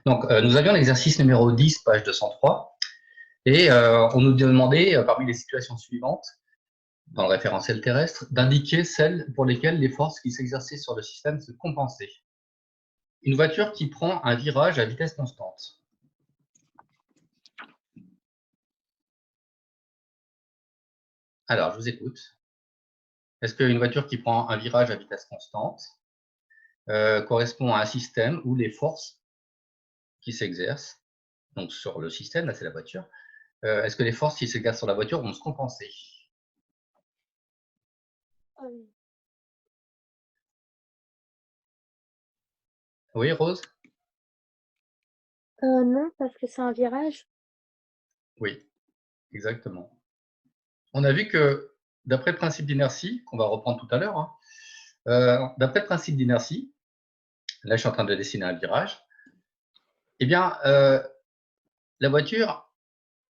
Donc, nous avions l'exercice numéro 10, page 203, et on nous demandait, parmi les situations suivantes, dans le référentiel terrestre, d'indiquer celles pour lesquelles les forces qui s'exerçaient sur le système se compensaient. Une voiture qui prend un virage à vitesse constante. Alors, je vous écoute. Est-ce qu'une voiture qui prend un virage à vitesse constante correspond à un système où les forces qui s'exercent, donc sur le système, là c'est la voiture, est-ce que les forces qui s'exercent sur la voiture vont se compenser? Oui, Rose? Non, parce que c'est un virage. Oui, exactement. On a vu que, d'après le principe d'inertie, qu'on va reprendre tout à l'heure, hein, d'après le principe d'inertie, là je suis en train de dessiner un virage, eh bien, la voiture,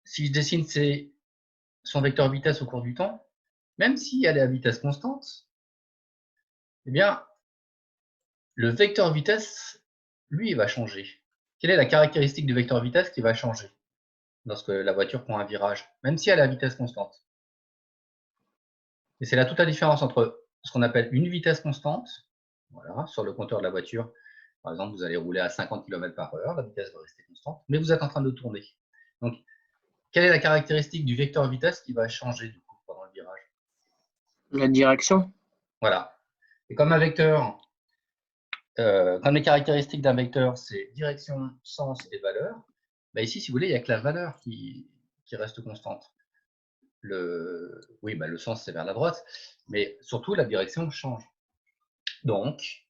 si je dessine son vecteur vitesse au cours du temps, même si elle est à vitesse constante, eh bien, le vecteur vitesse, lui, il va changer. Quelle est la caractéristique du vecteur vitesse qui va changer lorsque la voiture prend un virage, même si elle est à vitesse constante? Et c'est là toute la différence entre ce qu'on appelle une vitesse constante, voilà, sur le compteur de la voiture. Par exemple, vous allez rouler à 50 km/h, la vitesse va rester constante, mais vous êtes en train de tourner. Donc, quelle est la caractéristique du vecteur vitesse qui va changer du coup pendant le virage? La direction. Voilà. Et comme un vecteur, comme les caractéristiques d'un vecteur, c'est direction, sens et valeur, bah ici, si vous voulez, il n'y a que la valeur qui reste constante. Oui, bah le sens, c'est vers la droite, mais surtout, la direction change. Donc,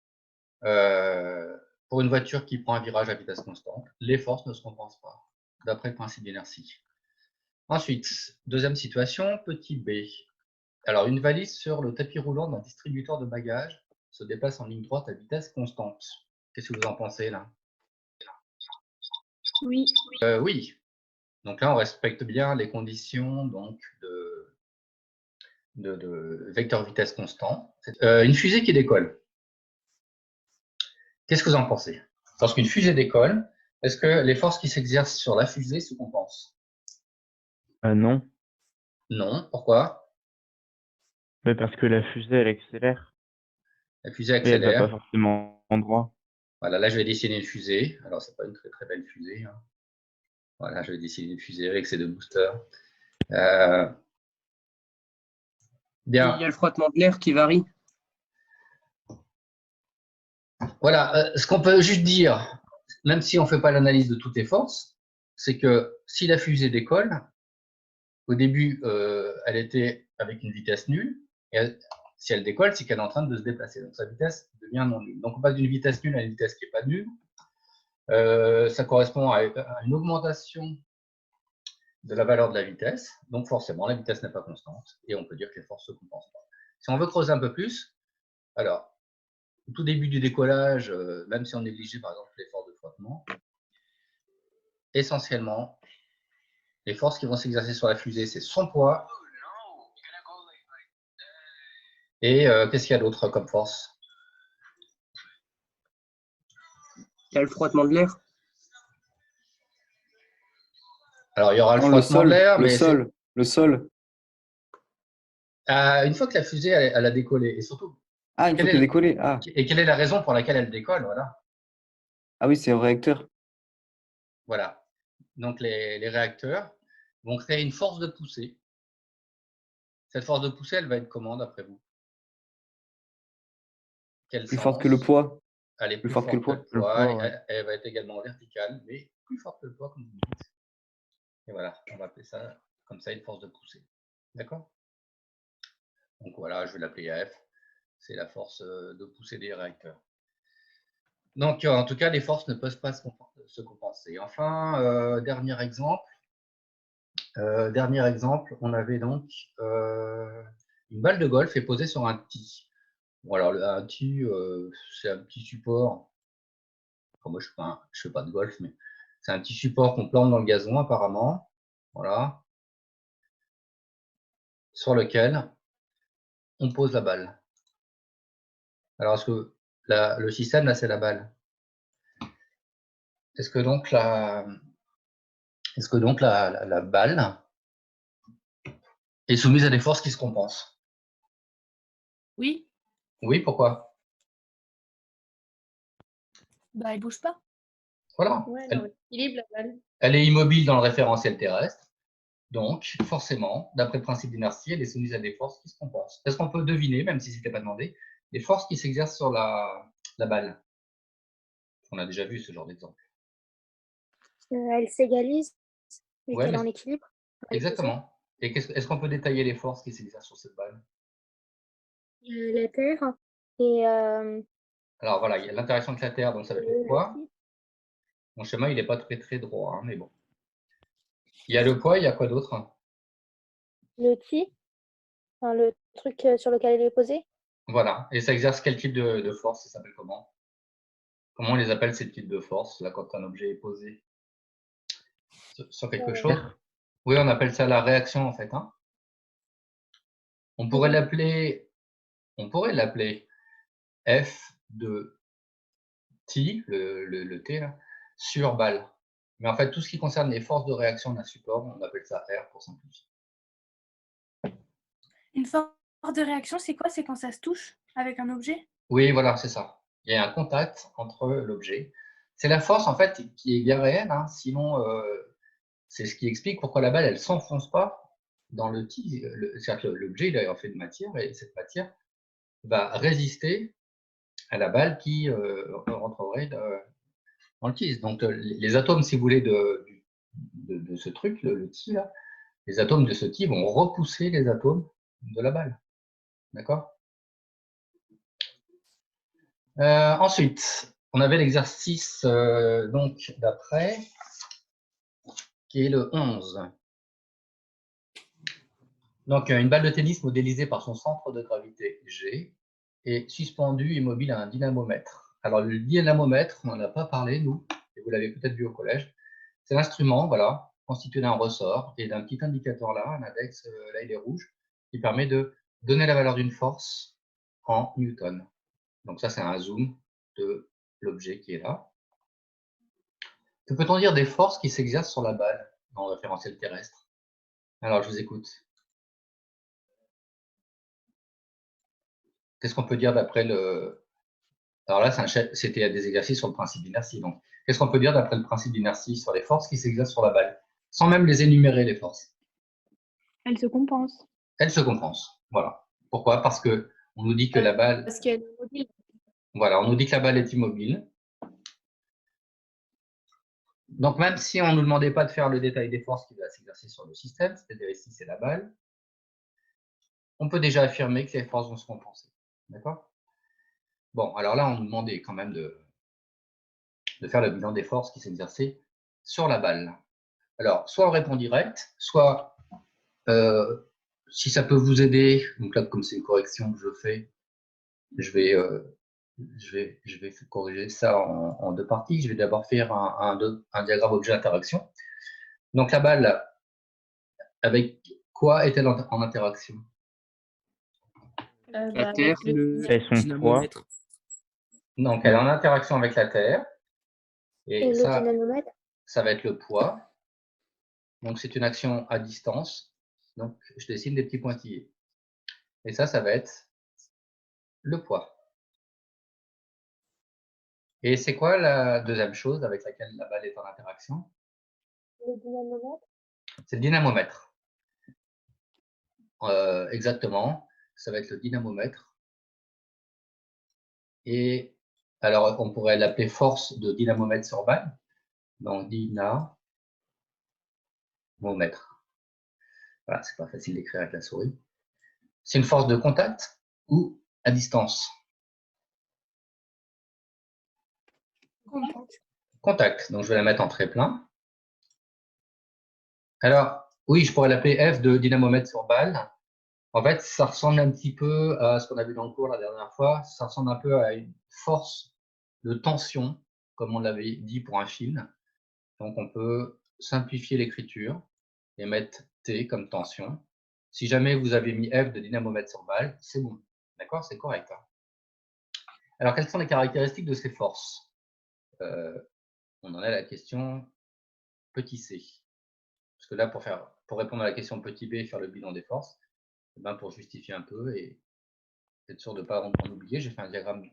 pour une voiture qui prend un virage à vitesse constante, les forces ne se compensent pas, d'après le principe d'inertie. Ensuite, deuxième situation, petit b. Alors, une valise sur le tapis roulant d'un distributeur de bagages se déplace en ligne droite à vitesse constante. Qu'est-ce que vous en pensez là? Oui. Oui. Donc là, on respecte bien les conditions donc, de vecteur vitesse constant. Une fusée qui décolle. Qu'est-ce que vous en pensez? Lorsqu'une fusée décolle, est-ce que les forces qui s'exercent sur la fusée se compensent? Non, Non. Pourquoi? mais parce que la fusée, elle accélère La fusée et elle va pas accélère. forcément en droit. Voilà, là, je vais dessiner une fusée. Alors, c'est pas une très très belle fusée, hein. Voilà, je vais dessiner une fusée avec ces deux boosters. Bien. Il y a le frottement de l'air qui varie. Voilà, ce qu'on peut juste dire, même si on ne fait pas l'analyse de toutes les forces, c'est que si la fusée décolle, au début, elle était avec une vitesse nulle, et si elle décolle, c'est qu'elle est en train de se déplacer. Donc sa vitesse devient non nulle. Donc on passe d'une vitesse nulle à une vitesse qui n'est pas nulle. Ça correspond à une augmentation de la valeur de la vitesse. Donc forcément, la vitesse n'est pas constante, et on peut dire que les forces se compensent pas. Si on veut creuser un peu plus, alors, au tout début du décollage, même si on négligeait par exemple l'effort de frottement, essentiellement, les forces qui vont s'exercer sur la fusée, c'est son poids. Et qu'est-ce qu'il y a d'autre comme force? Il y a le frottement de l'air. Alors, il y aura le Non, frottement de l'air, mais le sol. une fois que la fusée elle a décollé, et surtout, Ah, une fois qu'elle est décollée. Ah, quelle est la raison pour laquelle elle décolle? Voilà. ah oui, c'est au réacteur. Voilà. Donc, les réacteurs vont créer une force de poussée. Cette force de poussée, elle va être comment, d'après vous? Quel Plus sens? forte que le poids. Elle est Plus plus forte que le forte que poids. le poids. Ouais. Elle va être également verticale, mais plus forte que le poids, comme vous dites. Et voilà, on va appeler ça comme ça une force de poussée. D'accord? Donc voilà, je vais l'appeler AF. C'est la force de poussée des réacteurs. Donc, en tout cas, les forces ne peuvent pas se compenser. Enfin, dernier exemple, on avait donc une balle de golf est posée sur un tee. Bon, alors, un tee, c'est un petit support. Enfin, moi, je ne fais pas de golf, mais c'est un petit support qu'on plante dans le gazon, apparemment. Voilà. Sur lequel on pose la balle. Alors, est-ce que le système, là, c'est la balle? est-ce que donc la balle est soumise à des forces qui se compensent? Oui, Oui, pourquoi? bah elle bouge pas. Voilà. Ouais, dans l'équilibre, la balle. Elle est immobile dans le référentiel terrestre. Donc, forcément, d'après le principe d'inertie, elle est soumise à des forces qui se compensent. Est-ce qu'on peut deviner, même si ce n'était pas demandé, les forces qui s'exercent sur la balle? On a déjà vu ce genre d'exemple. Elle s'égalise, vu Ouais, qu'elle est mais en équilibre. avec le sol. exactement. Et est-ce qu'on peut détailler les forces qui s'exercent sur cette balle? La terre et Alors voilà, il y a l'interaction avec la Terre, donc ça va être le le poids. qui Mon schéma, il n'est pas très très droit, hein, mais bon. Il y a le poids, il y a quoi d'autre? le qui, enfin, le truc sur lequel elle est posée. Voilà. Et ça exerce quel type de force? Ça s'appelle comment? Comment on les appelle ces types de forces, là, quand un objet est posé sur quelque chose? Oui, on appelle ça la réaction, en fait. Hein. On pourrait l'appeler F de T, le T, là, sur balle. Mais en fait, tout ce qui concerne les forces de réaction d'un support, on appelle ça R pour simplifier. Une force de réaction, c'est quoi? C'est quand ça se touche avec un objet? Oui, voilà, c'est ça. Il y a un contact entre l'objet. C'est la force, en fait, qui est bien réelle. Hein. Sinon, c'est ce qui explique pourquoi la balle, elle ne s'enfonce pas dans le tige. C'est-à-dire que l'objet, il est en fait de matière, et cette matière va résister à la balle qui rentrerait dans le tige. Donc, les atomes, si vous voulez, de ce truc, le tige, là, les atomes de ce tige vont repousser les atomes de la balle. D'accord? Ensuite, on avait l'exercice donc d'après, qui est le 11. Donc, une balle de tennis modélisée par son centre de gravité G est suspendue immobile à un dynamomètre. Alors, le dynamomètre, on n'en a pas parlé, nous, et vous l'avez peut-être vu au collège. C'est l'instrument, voilà, constitué d'un ressort et d'un petit indicateur là, un index, là il est rouge, qui permet de donner la valeur d'une force en newton. Donc ça, c'est un zoom de l'objet qui est là. Que peut-on dire des forces qui s'exercent sur la balle dans le référentiel terrestre? Alors, je vous écoute. Qu'est-ce qu'on peut dire d'après le... Alors là, c'était des exercices sur le principe d'inertie. Donc, qu'est-ce qu'on peut dire d'après le principe d'inertie sur les forces qui s'exercent sur la balle, sans même les énumérer, les forces? Elle se compense. Elles se compensent. Voilà. Pourquoi? Parce que on nous dit que la balle... Parce qu'elle est mobile. Voilà, on nous dit que la balle est immobile. Donc, même si on ne nous demandait pas de faire le détail des forces qui va s'exercer sur le système, c'est-à-dire ici, c'est la balle, on peut déjà affirmer que les forces vont se compenser. D'accord? Bon, alors là, on nous demandait quand même de faire le bilan des forces qui s'exerçaient sur la balle. Alors, soit on répond direct, soit, si ça peut vous aider, donc là, comme c'est une correction que je fais, je vais corriger ça en deux parties. Je vais d'abord faire un diagramme objet-interaction. Donc la balle, avec quoi est-elle en interaction? La terre, le Et son dynamomètre. Donc elle est en interaction avec la Terre, Et et le dynamomètre. ça va être le poids. Donc c'est une action à distance. Donc je dessine des petits pointillés. Et ça va être le poids. Et c'est quoi la deuxième chose avec laquelle la balle est en interaction? Le dynamomètre. C'est le dynamomètre. Exactement. Ça va être le dynamomètre. Et alors, on pourrait l'appeler force de dynamomètre sur balle. Donc, dynamomètre. Voilà, c'est pas facile d'écrire avec la souris. C'est une force de contact ou à distance? Contact. Contact. Donc, je vais la mettre en très plein. Alors, oui, je pourrais l'appeler F de dynamomètre sur balle. En fait, ça ressemble un petit peu à ce qu'on a vu dans le cours la dernière fois. Ça ressemble un peu à une force de tension, comme on l'avait dit pour un fil. Donc, on peut simplifier l'écriture et mettre T comme tension. Si jamais vous avez mis F de dynamomètre sur balle, c'est bon. D'accord? C'est correct. Hein. Alors, quelles sont les caractéristiques de ces forces? on en est à la question petit c. Parce que là, pour répondre à la question petit b et faire le bilan des forces, eh ben, pour justifier un peu et être sûr de ne pas en oublier, j'ai fait un diagramme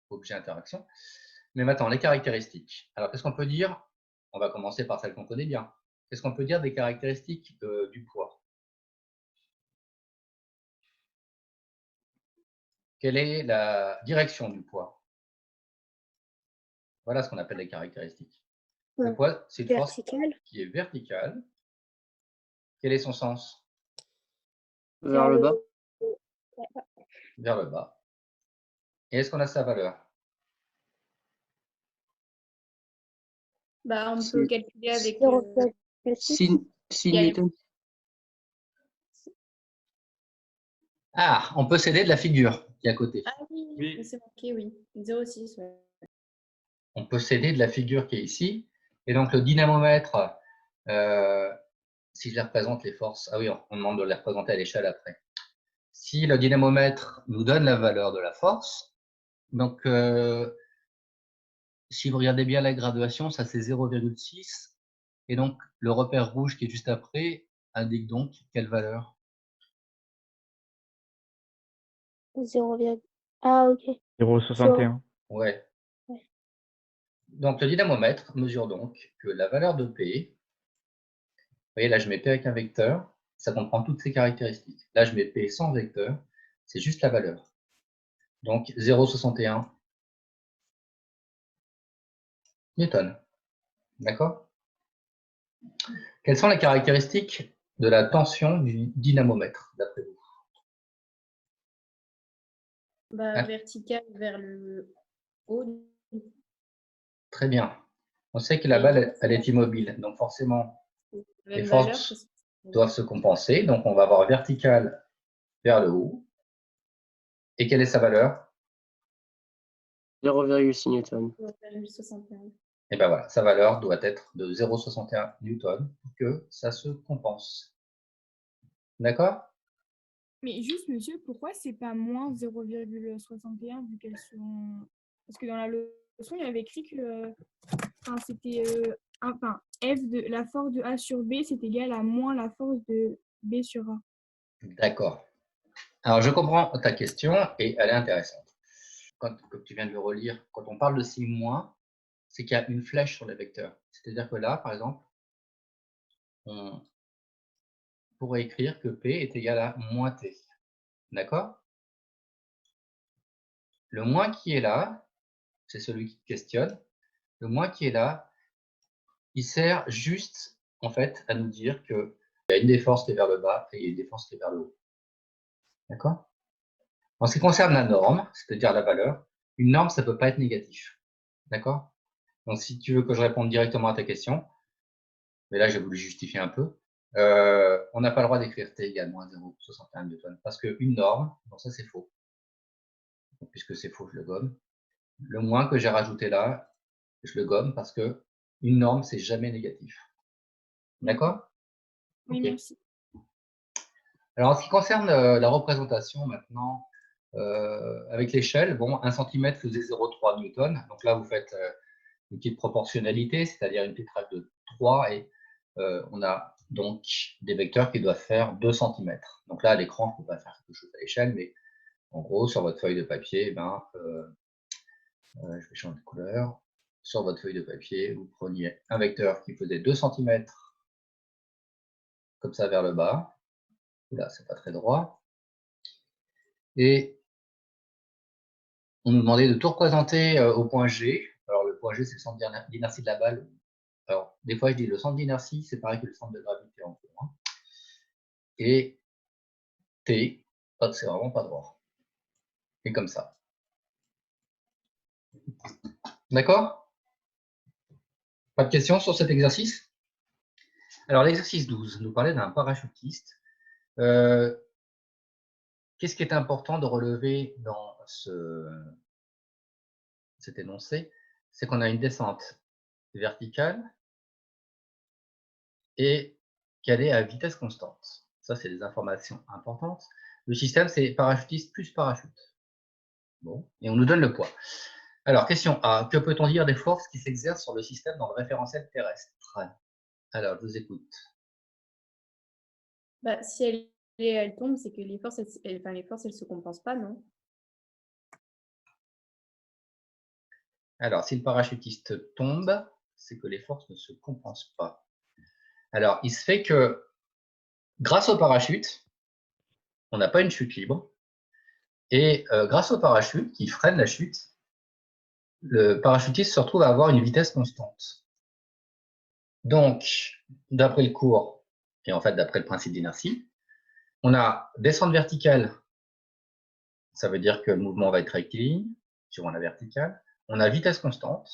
objet-interaction. Mais maintenant, les caractéristiques. Alors, qu'est-ce qu'on peut dire? On va commencer par celles qu'on connaît bien. Qu'est-ce qu'on peut dire des caractéristiques du poids? Quelle est la direction du poids? Voilà ce qu'on appelle les caractéristiques. Le poids, c'est une force Vertical. qui est verticale. Quel est son sens? Vers le bas. Vers le bas. Et est-ce qu'on a sa valeur? Bah, on Si- peut calculer avec 0,6. 6 Gagne. newtons. Ah, on peut s'aider de la figure qui est à côté. Ah oui, c'est marqué, oui. 0,6, ouais. On peut s'aider de la figure qui est ici. Et donc, le dynamomètre, si je les représente les forces, ah oui, on demande de les représenter à l'échelle après. Si le dynamomètre nous donne la valeur de la force, donc si vous regardez bien la graduation, ça c'est 0,6. Et donc, le repère rouge qui est juste après indique donc quelle valeur? 0, ah, ok. 0,61. Ouais. Ouais. Donc, le dynamomètre mesure donc que la valeur de P, vous voyez, là, je mets P avec un vecteur, ça comprend toutes ces caractéristiques. Là, je mets P sans vecteur, c'est juste la valeur. Donc, 0,61 newton. D'accord? Quelles sont les caractéristiques de la tension du dynamomètre, d'après vous? Bah, Ah. vertical vers le haut. Très bien. On sait que la balle, elle est immobile, donc forcément, les Même valeur. forces doivent se compenser. Donc, on va avoir vertical vers le haut. Et quelle est sa valeur? 0,6 newton. 0,61. Et bien voilà, sa valeur doit être de 0,61 newton pour que ça se compense. D'accord? Mais juste, monsieur, pourquoi c'est pas moins 0,61 vu qu'elles sont. Parce que dans la leçon, il y avait écrit que c'était. F de la force de A sur B, c'est égal à moins la force de B sur A. D'accord. Alors, je comprends ta question et elle est intéressante. Comme tu viens de le relire, quand on parle de si moins, c'est qu'il y a une flèche sur le vecteur. C'est-à-dire que là, par exemple, on pourrait écrire que P est égal à moins T. D'accord? Le moins qui est là, c'est celui qui questionne. Le moins qui est là, il sert juste, en fait, à nous dire qu'il y a une des forces qui est vers le bas et il y a une des forces qui est vers le haut. D'accord? En ce qui concerne la norme, c'est-à-dire la valeur, une norme, ça ne peut pas être négatif. D'accord? Donc, si tu veux que je réponde directement à ta question, mais là, j'ai voulu justifier un peu, on n'a pas le droit d'écrire T égale moins 0,61 newton, parce qu'une norme, bon, ça c'est faux. Donc, puisque c'est faux, je le gomme. Le moins que j'ai rajouté là, je le gomme parce que une norme, c'est jamais négatif. D'accord? Oui, Ok. merci. Alors, en ce qui concerne la représentation maintenant, avec l'échelle, bon, 1 cm faisait 0,3 newton. Donc là, vous faites une petite proportionnalité, c'est-à-dire une petite règle de 3, et on a donc des vecteurs qui doivent faire 2 cm. Donc là, à l'écran, je ne peux pas faire quelque chose à l'échelle, mais en gros, sur votre feuille de papier, je vais changer de couleur. Sur votre feuille de papier, vous preniez un vecteur qui faisait 2 cm, comme ça vers le bas. Là, c'est pas très droit. Et on nous demandait de tout représenter au point G. Alors, le point G, c'est le centre d'inertie de la balle. Alors, des fois, je dis le centre d'inertie, c'est pareil que le centre de gravité en point. Et T, c'est vraiment pas droit. Et comme ça. D'accord? Pas de questions sur cet exercice? Alors, l'exercice 12 nous parlait d'un parachutiste. Qu'est-ce qui est important de relever dans cet énoncé? C'est qu'on a une descente verticale et qu'elle est à vitesse constante. Ça, c'est des informations importantes. Le système, c'est parachutiste plus parachute. Bon, et on nous donne le poids. Alors, question A. Que peut-on dire des forces qui s'exercent sur le système dans le référentiel terrestre? Alors, je vous écoute. Bah, si elle tombe, c'est que les forces, elles se compensent pas, non? Alors, si le parachutiste tombe, c'est que les forces ne se compensent pas. Alors, il se fait que, grâce au parachute, on n'a pas une chute libre. Et grâce au parachute qui freine la chute, le parachutiste se retrouve à avoir une vitesse constante. Donc, d'après le cours, et en fait d'après le principe d'inertie, on a descente verticale, ça veut dire que le mouvement va être rectiligne, sur la verticale. On a vitesse constante.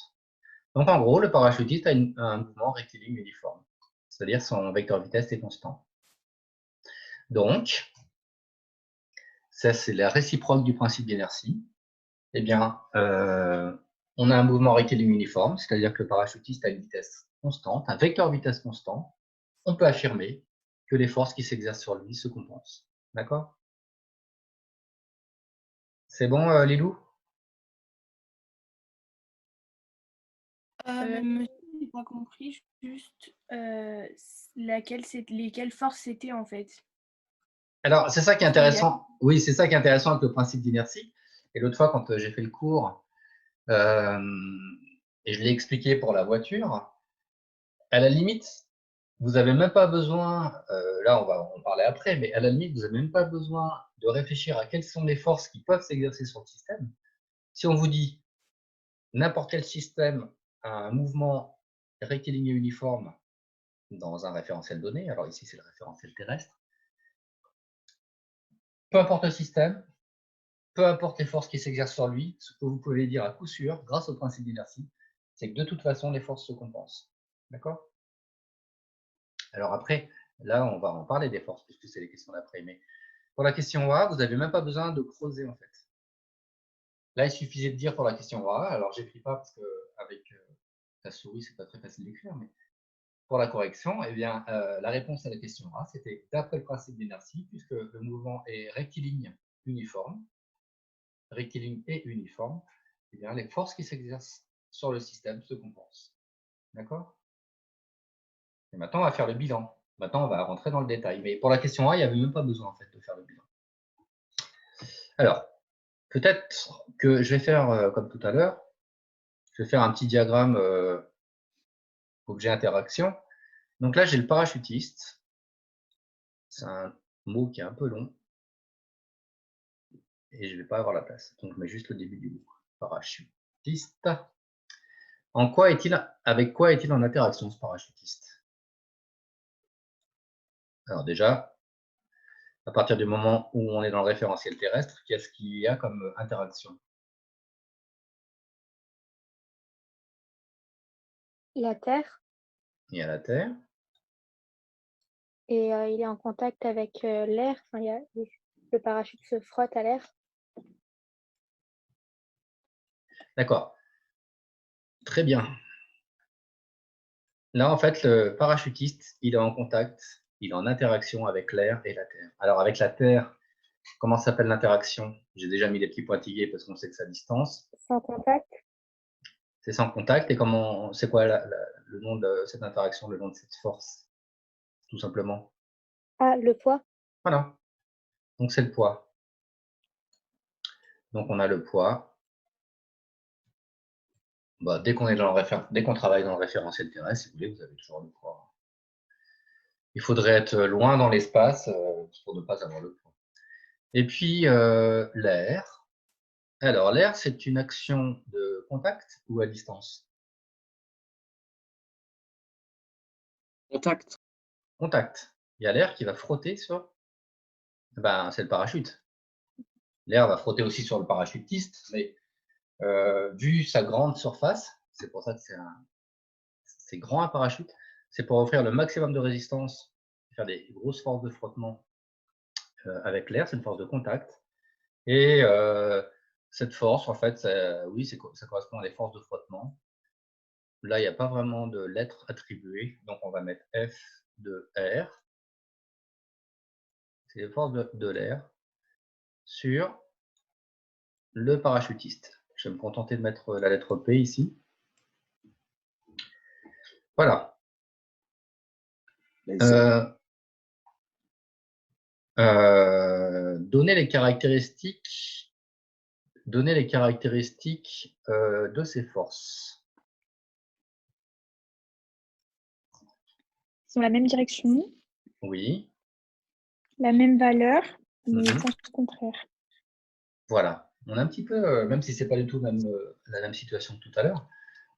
Donc en gros, le parachutiste a un mouvement rectiligne uniforme, c'est-à-dire son vecteur vitesse est constant. Donc, ça c'est la réciproque du principe d'inertie. Eh bien, on a un mouvement rectiligne uniforme, c'est-à-dire que le parachutiste a une vitesse constante, un vecteur vitesse constant. On peut affirmer que les forces qui s'exercent sur lui se compensent. D'accord? C'est bon, Lilou? Monsieur, j'ai pas compris juste lesquelles forces c'était en fait. Alors, c'est ça qui est intéressant. Oui, c'est ça qui est intéressant avec le principe d'inertie. Et l'autre fois, quand j'ai fait le cours, et je l'ai expliqué pour la voiture, à la limite, vous n'avez même pas besoin, là on va en parler après, mais à la limite, vous n'avez même pas besoin de réfléchir à quelles sont les forces qui peuvent s'exercer sur le système. Si on vous dit n'importe quel système a un mouvement rectiligne uniforme dans un référentiel donné, alors ici c'est le référentiel terrestre, peu importe le système, peu importe les forces qui s'exercent sur lui, ce que vous pouvez dire à coup sûr, grâce au principe d'inertie, c'est que de toute façon, les forces se compensent. D'accord? Alors après, là, on va en parler des forces, puisque c'est les questions d'après. Mais pour la question A, vous n'avez même pas besoin de creuser, en fait. Là, il suffisait de dire pour la question A, alors j'écris pas parce qu'avec la souris, c'est pas très facile d'écrire, mais pour la correction, eh bien, la réponse à la question A, c'était d'après le principe d'inertie, puisque le mouvement est rectiligne uniforme, rectiligne et uniforme, eh bien, les forces qui s'exercent sur le système se compensent. D'accord? Et maintenant, on va faire le bilan. Maintenant, on va rentrer dans le détail. Mais pour la question A, il n'y avait même pas besoin en fait, de faire le bilan. Alors, peut-être que je vais faire comme tout à l'heure, je vais faire un petit diagramme objet-interaction. Donc là, j'ai le parachutiste. C'est un mot qui est un peu long. Et je ne vais pas avoir la place. Donc, je mets juste le début du mot. Parachutiste. Avec quoi est-il en interaction, ce parachutiste? Alors déjà, à partir du moment où on est dans le référentiel terrestre, qu'est-ce qu'il y a comme interaction? La Terre, Il y a la Terre. et il est en contact avec l'air. Enfin, le parachute se frotte à l'air. D'accord. Très bien. Là, en fait, le parachutiste, il est en contact, il est en interaction avec l'air et la Terre. Alors, avec la Terre, comment s'appelle l'interaction? J'ai déjà mis des petits pointillés parce qu'on sait que c'est à distance. Sans contact, C'est sans contact. Et c'est quoi le nom de cette interaction, le nom de cette force? Tout simplement. le poids. Voilà. Donc, c'est le poids. Donc, on a le poids. Bah, dès qu'on travaille dans le référentiel terrestre, si vous voulez, vous avez toujours le poids. Il faudrait être loin dans l'espace pour ne pas avoir le poids. Et puis, l'air. Alors, l'air, c'est une action de contact ou à distance? Contact. Contact. Il y a l'air qui va frotter sur... Ben, c'est le parachute. L'air va frotter aussi sur le parachutiste, mais vu sa grande surface, c'est pour ça que c'est grand un parachute, c'est pour offrir le maximum de résistance, faire des grosses forces de frottement avec l'air, c'est une force de contact. Et cette force, en fait, oui, ça correspond à des forces de frottement. Là, il n'y a pas vraiment de lettres attribuées, donc on va mettre F de R. C'est les forces de l'air sur le parachutiste. Je vais me contenter de mettre la lettre P ici. Voilà. Donner les caractéristiques de ces forces. Ils ont la même direction, Oui. la même valeur, mais Mhm. sens contraire. Voilà. On est un petit peu, même si c'est pas du tout même, la même situation que tout à l'heure,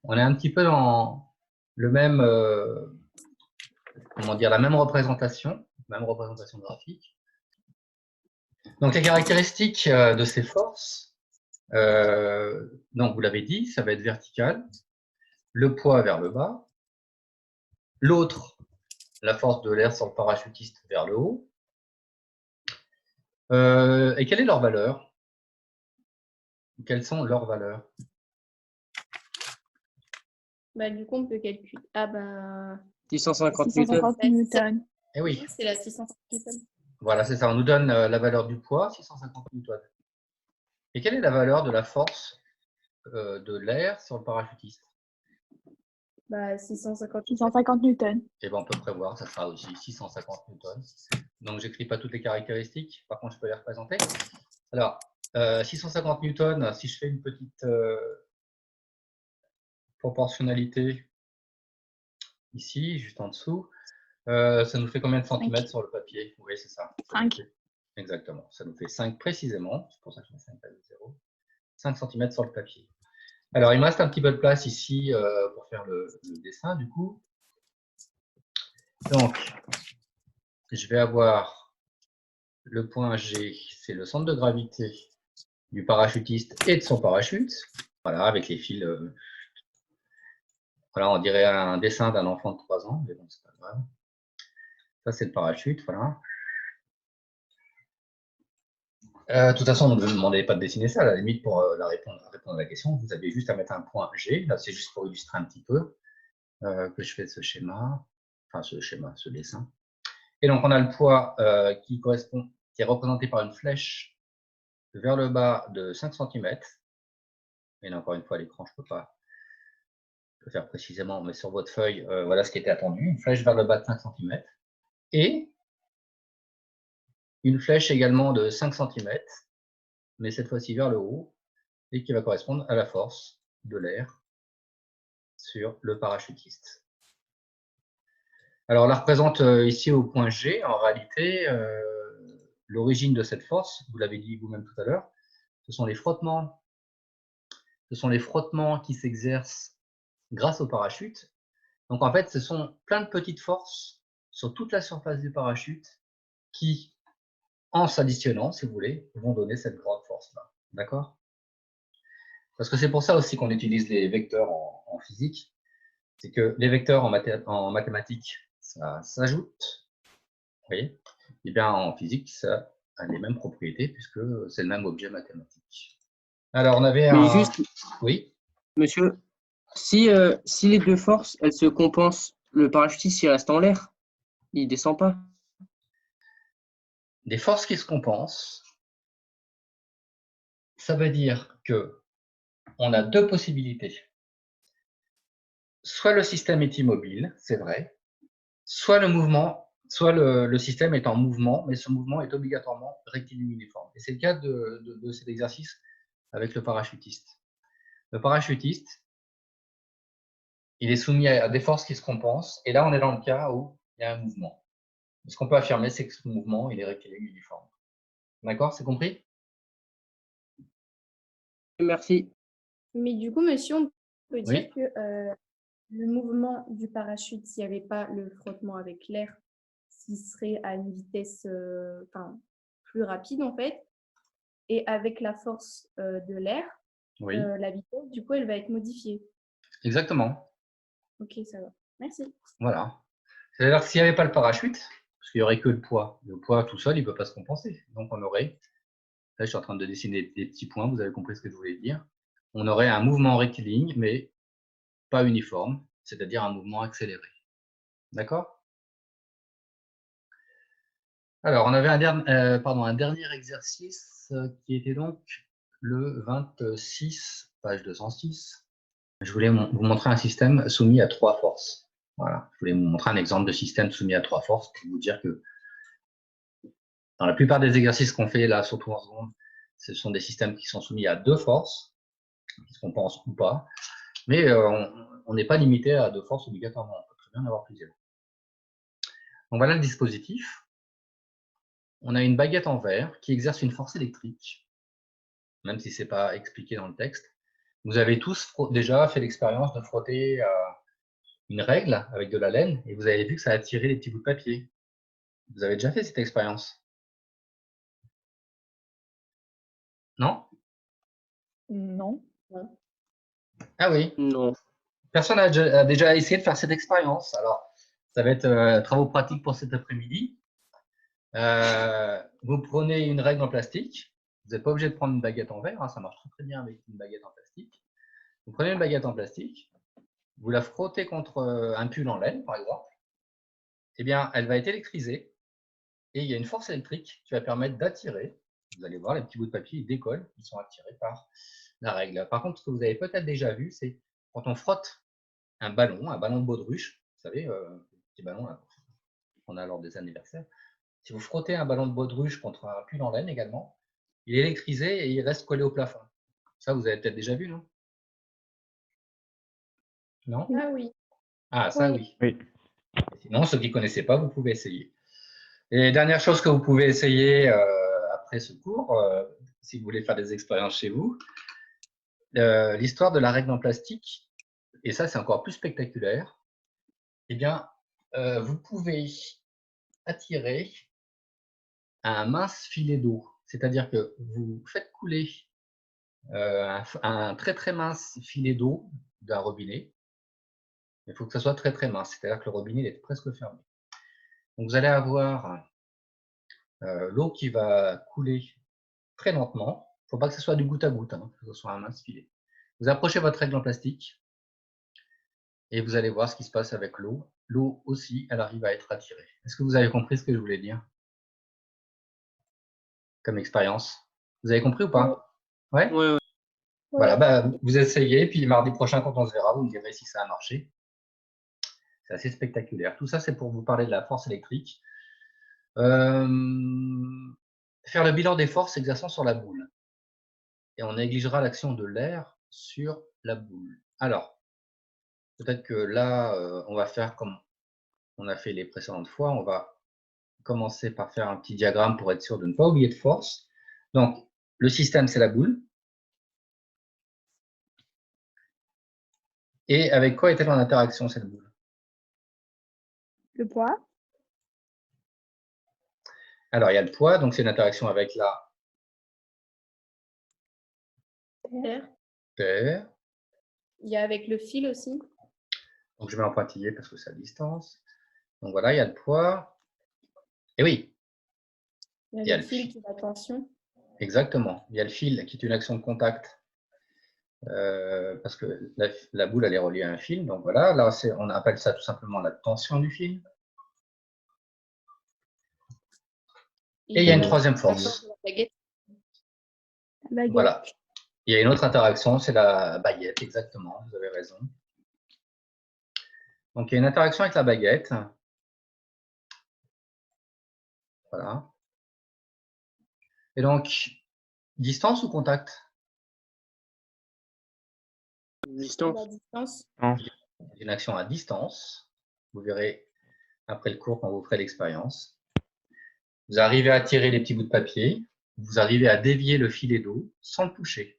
on est un petit peu dans le même, comment dire, la même représentation graphique. Donc les caractéristiques de ces forces, donc vous l'avez dit, ça va être vertical, le poids vers le bas, l'autre, la force de l'air sur le parachutiste vers le haut. Et quelle est leur valeur? Quelles sont leurs valeurs? Bah, du coup, on peut calculer. Ah, bah. 650 newtons. 650 newtons. Eh oui, C'est la 650 newtons. voilà, c'est ça. On nous donne la valeur du poids, 650 newtons. Et quelle est la valeur de la force de l'air sur le parachutiste? Bah, 650 650 newtons. Eh bien, on peut prévoir, ça sera aussi 650 newtons. Donc, j'écris pas toutes les caractéristiques. Par contre, je peux les représenter. Alors, 650 newtons, si je fais une petite proportionnalité ici, juste en dessous, ça nous fait combien de centimètres sur le papier? Oui, c'est ça. 5. Exactement. Ça nous fait 5 précisément. C'est pour ça que je mets 5 à 0. 5 cm sur le papier. Alors, il me reste un petit peu de place ici pour faire le dessin, du coup. Donc, je vais avoir le point G, c'est le centre de gravité du parachutiste et de son parachute. Voilà, avec les fils. Voilà, on dirait un dessin d'un enfant de 3 ans, mais bon, c'est pas grave. Ça, c'est le parachute, voilà. De toute façon, on ne me demandait pas de dessiner ça. À la limite, pour répondre à la question, vous avez juste à mettre un point G. Là, c'est juste pour illustrer un petit peu que je fais ce schéma, enfin ce dessin. Et donc, on a le poids qui est représenté par une flèche vers le bas de 5 cm. Et là, encore une fois, à l'écran, je ne peux pas le faire précisément, mais sur votre feuille, voilà ce qui était attendu. Une flèche vers le bas de 5 cm. Et une flèche également de 5 cm, mais cette fois-ci vers le haut, et qui va correspondre à la force de l'air sur le parachutiste. Alors, on la représente ici au point G. En réalité, l'origine de cette force, vous l'avez dit vous-même tout à l'heure, ce sont les frottements. Ce sont les frottements qui s'exercent grâce au parachute. Donc, en fait, ce sont plein de petites forces sur toute la surface du parachute qui, en s'additionnant, si vous voulez, vont donner cette grande force-là. D'accord? Parce que c'est pour ça aussi qu'on utilise les vecteurs en physique. C'est que les vecteurs en mathématiques, ça s'ajoute. Vous voyez? Et bien en physique, ça a les mêmes propriétés puisque c'est le même objet mathématique. Alors, on avait Mais un... juste, Oui? monsieur, si les deux forces, elles se compensent, le parachutiste, il reste en l'air. Il descend pas. Des forces qui se compensent, ça veut dire que on a deux possibilités. Soit le système est immobile, c'est vrai, soit le système est en mouvement, mais ce mouvement est obligatoirement rectiligne uniforme. Et c'est le cas de cet exercice avec le parachutiste. Le parachutiste, il est soumis à des forces qui se compensent, et là on est dans le cas où il y a un mouvement. Ce qu'on peut affirmer, c'est que ce mouvement, il est rectiligne uniforme. D'accord, c'est compris? Merci. Mais du coup, monsieur, on peut dire Oui. que le mouvement du parachute, s'il n'y avait pas le frottement avec l'air, s'il serait à une vitesse plus rapide en fait, et avec la force de l'air, Oui, la vitesse, du coup, elle va être modifiée. exactement. Ok, ça va. Merci. Voilà. C'est-à-dire que s'il n'y avait pas le parachute, parce qu'il n'y aurait que le poids tout seul, il ne peut pas se compenser. Donc on aurait, là je suis en train de dessiner des petits points, vous avez compris ce que je voulais dire. On aurait un mouvement rectiligne, mais pas uniforme, c'est-à-dire un mouvement accéléré. D'accord? Alors, on avait un dernier exercice qui était donc le 26, page 206. Je voulais vous montrer un système soumis à 3 forces. Voilà. Je voulais vous montrer un exemple de système soumis à 3 forces pour vous dire que dans la plupart des exercices qu'on fait là, surtout en seconde, ce sont des systèmes qui sont soumis à 2 forces, ce qu'on pense ou pas. Mais on n'est pas limité à 2 forces obligatoirement. On peut très bien en avoir plusieurs. Donc voilà le dispositif. On a une baguette en verre qui exerce une force électrique, même si ce n'est pas expliqué dans le texte. Vous avez tous déjà fait l'expérience de frotter une règle avec de la laine et vous avez vu que ça a tiré les petits bouts de papier. Vous avez déjà fait cette expérience? Non? Non. Ah oui. Non. Personne a déjà essayé de faire cette expérience. Alors, ça va être travaux pratiques pour cet après-midi. Vous prenez une règle en plastique. Vous n'êtes pas obligé de prendre une baguette en verre. Hein, ça marche très bien avec une baguette en plastique. Vous prenez une baguette en plastique. Vous la frottez contre un pull en laine, par exemple. Eh bien, elle va être électrisée. Et il y a une force électrique qui va permettre d'attirer. Vous allez voir, les petits bouts de papier, ils décollent. Ils sont attirés par la règle. Par contre, ce que vous avez peut-être déjà vu, c'est quand on frotte un ballon de baudruche, vous savez, le petit ballon qu'on a lors des anniversaires. Si vous frottez un ballon de baudruche contre un pull en laine également, il est électrisé et il reste collé au plafond. Ça, vous avez peut-être déjà vu, non? Non? Ah oui. Ah, ça, Oui. oui. Sinon, ceux qui ne connaissaient pas, vous pouvez essayer. Et dernière chose que vous pouvez essayer après ce cours, si vous voulez faire des expériences chez vous, l'histoire de la règle en plastique, et ça, c'est encore plus spectaculaire. Eh bien, vous pouvez attirer un mince filet d'eau. C'est-à-dire que vous faites couler un très très mince filet d'eau d'un robinet. Il faut que ça soit très très mince, c'est-à-dire que le robinet est presque fermé. Donc vous allez avoir l'eau qui va couler très lentement. Il ne faut pas que ce soit du goutte à goutte, hein, que ce soit un mince filet. Vous approchez votre règle en plastique et vous allez voir ce qui se passe avec l'eau. L'eau aussi, elle arrive à être attirée. Est-ce que vous avez compris ce que je voulais dire comme expérience? Vous avez compris ou pas? Ouais. Ouais. Voilà, bah, vous essayez, puis mardi prochain, quand on se verra, vous me direz si ça a marché. C'est assez spectaculaire. Tout ça, c'est pour vous parler de la force électrique. Faire le bilan des forces exerçant sur la boule. Et on négligera l'action de l'air sur la boule. Alors, peut-être que là, on va faire comme on a fait les précédentes fois. On va commencer par faire un petit diagramme pour être sûr de ne pas oublier de force. Donc, le système, c'est la boule. Et avec quoi est-elle en interaction, cette boule? Le poids. Alors, il y a le poids, donc c'est une interaction avec la Terre. terre. Il y a avec le fil aussi. Donc, je mets en pointillé parce que c'est à distance. Donc, voilà, il y a le poids. Et oui, Il y a le fil qui est la tension. Exactement. Il y a le fil qui est une action de contact parce que la boule, elle est reliée à un fil. Donc, voilà, là, on appelle ça tout simplement la tension du fil. Et il y a une troisième force. La baguette. La baguette. Voilà. Il y a une autre interaction, c'est la baguette, exactement, vous avez raison. Donc, il y a une interaction avec la baguette. Voilà. Et donc, distance ou contact? Distance. La distance. Une action à distance. Vous verrez après le cours quand vous ferez l'expérience. Vous arrivez à tirer les petits bouts de papier. Vous arrivez à dévier le filet d'eau sans le toucher.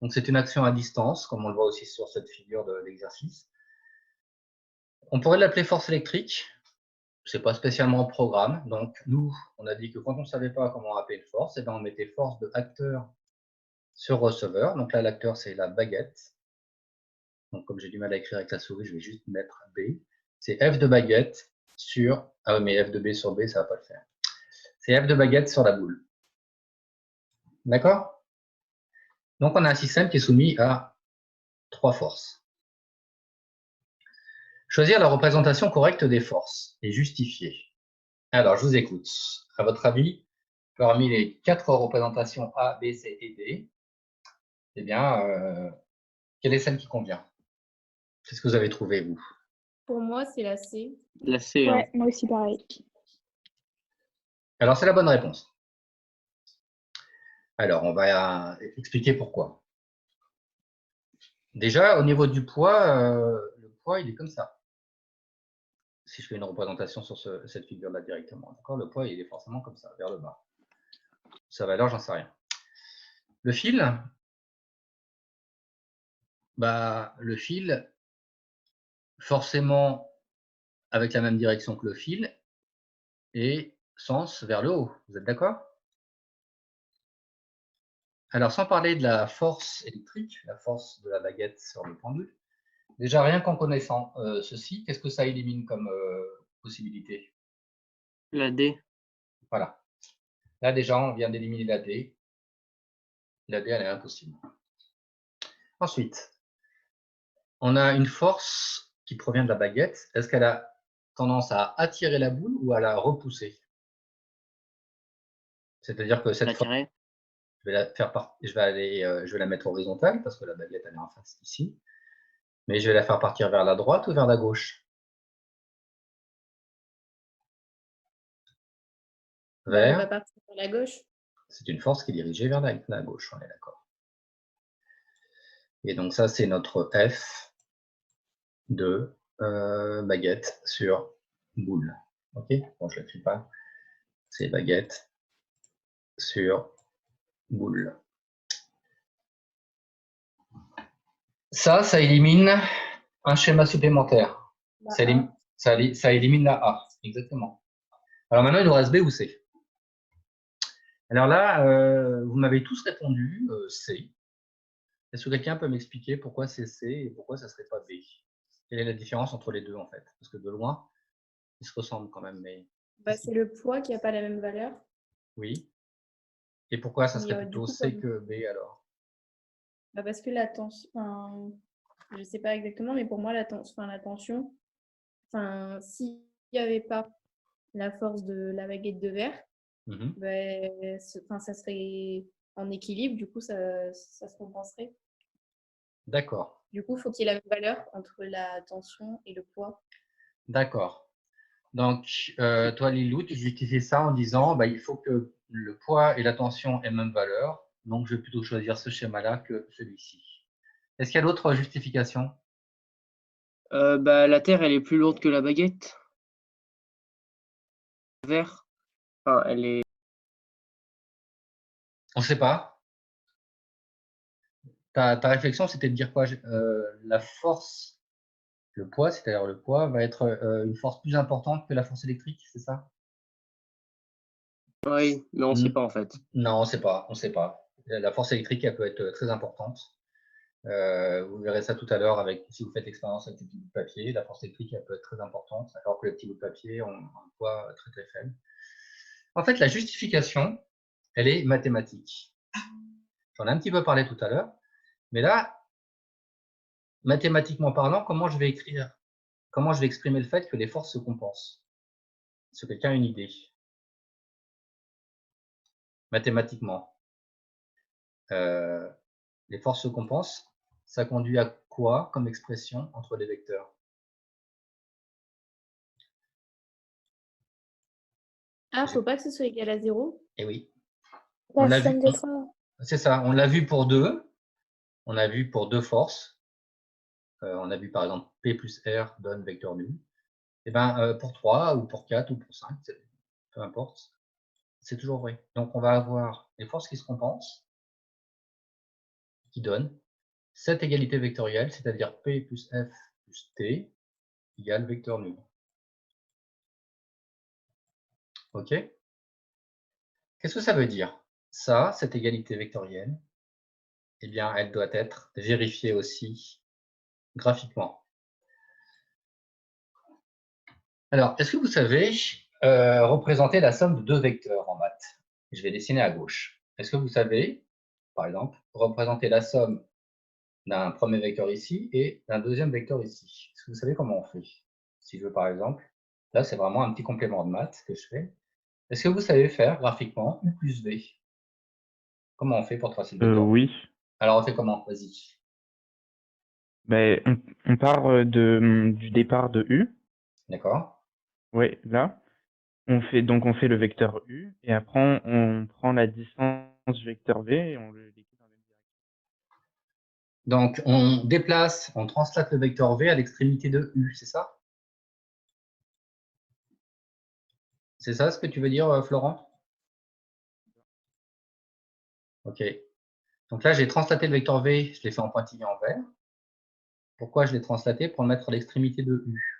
Donc, c'est une action à distance, comme on le voit aussi sur cette figure de l'exercice. On pourrait l'appeler force électrique. Ce n'est pas spécialement en programme. Donc, nous, on a dit que quand on ne savait pas comment appeler une force, eh bien, on mettait force de acteur sur receveur. Donc là, l'acteur, c'est la baguette. Donc, comme j'ai du mal à écrire avec la souris, je vais juste mettre B. C'est F de baguette sur... Ah oui, mais F de B sur B, ça ne va pas le faire. C'est F de baguette sur la boule. D'accord? Donc, on a un système qui est soumis à 3 forces. Choisir la représentation correcte des forces et justifier. Alors, je vous écoute. À votre avis, parmi les 4 représentations A, B, C et D, eh bien, quelle est celle qui convient? Qu'est-ce que vous avez trouvé, vous? Pour moi, c'est la C. La C, hein. Ouais, moi aussi pareil. Alors, c'est la bonne réponse. Alors, on va expliquer pourquoi. Déjà, au niveau du poids, le poids, il est comme ça. Si je fais une représentation sur cette figure-là directement, d'accord? Le poids, il est forcément comme ça, vers le bas. Sa valeur, j'en sais rien. Le fil, le fil, forcément, avec la même direction que le fil, et sens vers le haut. Vous êtes d'accord? Alors, sans parler de la force électrique, la force de la baguette sur le pendule, déjà rien qu'en connaissant ceci, qu'est-ce que ça élimine comme possibilité? La D. Voilà. Là, déjà, on vient d'éliminer la D. La D, elle est impossible. Ensuite, on a une force qui provient de la baguette. Est-ce qu'elle a tendance à attirer la boule ou à la repousser? C'est-à-dire que cette force, L'attirer. je vais la mettre horizontale parce que la baguette, elle est en face ici. Mais je vais la faire partir vers la droite ou vers la gauche? Elle va Vers. partir vers la gauche. C'est une force qui est dirigée vers la gauche, on est d'accord. Et donc ça, c'est notre F de baguette sur boule. Ok? Bon, je ne l'écris pas. C'est baguette sur boule. Ça élimine un schéma supplémentaire. Ça élimine la A, exactement. Alors maintenant, il nous reste B ou C. Alors là, vous m'avez tous répondu C. Est-ce que quelqu'un peut m'expliquer pourquoi c'est C et pourquoi ça ne serait pas B? Quelle est la différence entre les deux, en fait? Parce que de loin, ils se ressemblent quand même. Mais... C'est le poids qui n'a pas la même valeur. Oui. Et pourquoi ça Mais, serait du plutôt coup, C comme- que B, alors? Parce que la tension, je ne sais pas exactement, mais pour moi, la tension, s'il n'y avait pas la force de la baguette de verre, Mhm. ça serait en équilibre, du coup, ça se compenserait. D'accord. Du coup, faut qu'il y ait la même valeur entre la tension et le poids. D'accord. Donc, toi, Lilou, tu justifies ça en disant il faut que le poids et la tension aient même valeur. Donc, je vais plutôt choisir ce schéma-là que celui-ci. Est-ce qu'il y a d'autres justifications? La Terre, elle est plus lourde que la baguette. Vert. Enfin, elle est. On ne sait pas. Ta réflexion, c'était de dire quoi? La force, le poids, c'est-à-dire le poids, va être une force plus importante que la force électrique, c'est ça? Oui, mais on ne sait pas en fait. Non, on ne sait pas. On sait pas. La force électrique, elle peut être très importante. Vous verrez ça tout à l'heure si vous faites l'expérience avec les petits bouts de papier. La force électrique, elle peut être très importante, alors que les petits bouts de papier ont un poids très très faible. En fait, la justification, elle est mathématique. J'en ai un petit peu parlé tout à l'heure, mais là, mathématiquement parlant, comment je vais exprimer le fait que les forces se compensent? Est-ce que quelqu'un a une idée? Mathématiquement, les forces se compensent, ça conduit à quoi comme expression entre les vecteurs? Faut pas que ce soit égal à 0. Eh oui. On La l'a vu. somme des fois. C'est ça, on l'a vu pour deux. On a vu pour deux forces. On a vu par exemple P plus R donne vecteur nul. Et pour 3 ou pour 4 ou pour 5, peu importe, c'est toujours vrai. Donc on va avoir les forces qui se compensent, qui donnent cette égalité vectorielle, c'est-à-dire P plus F plus T égale vecteur nul. OK? Qu'est-ce que ça veut dire? Ça, cette égalité vectorielle, eh bien, elle doit être vérifiée aussi graphiquement. Alors, est-ce que vous savez représenter la somme de deux vecteurs en maths? Je vais dessiner à gauche. Est-ce que vous savez, par exemple, représenter la somme d'un premier vecteur ici et d'un deuxième vecteur ici? Est-ce que vous savez comment on fait? Si je veux, par exemple, là, c'est vraiment un petit complément de maths que je fais. Est-ce que vous savez faire graphiquement U plus V? Comment on fait pour tracer le vecteur? Oui. Alors, on fait comment? Vas-y. Ben, on part du départ de U. D'accord? Oui, là. On fait le vecteur U et après on prend la distance du vecteur V et on le liquide dans la même direction. Donc, on déplace, on translate le vecteur V à l'extrémité de U, c'est ça? C'est ça ce que tu veux dire, Florent? Ok. Donc là, j'ai translaté le vecteur V, je l'ai fait en pointillé en vert. Pourquoi je l'ai translaté? Pour le mettre à l'extrémité de U.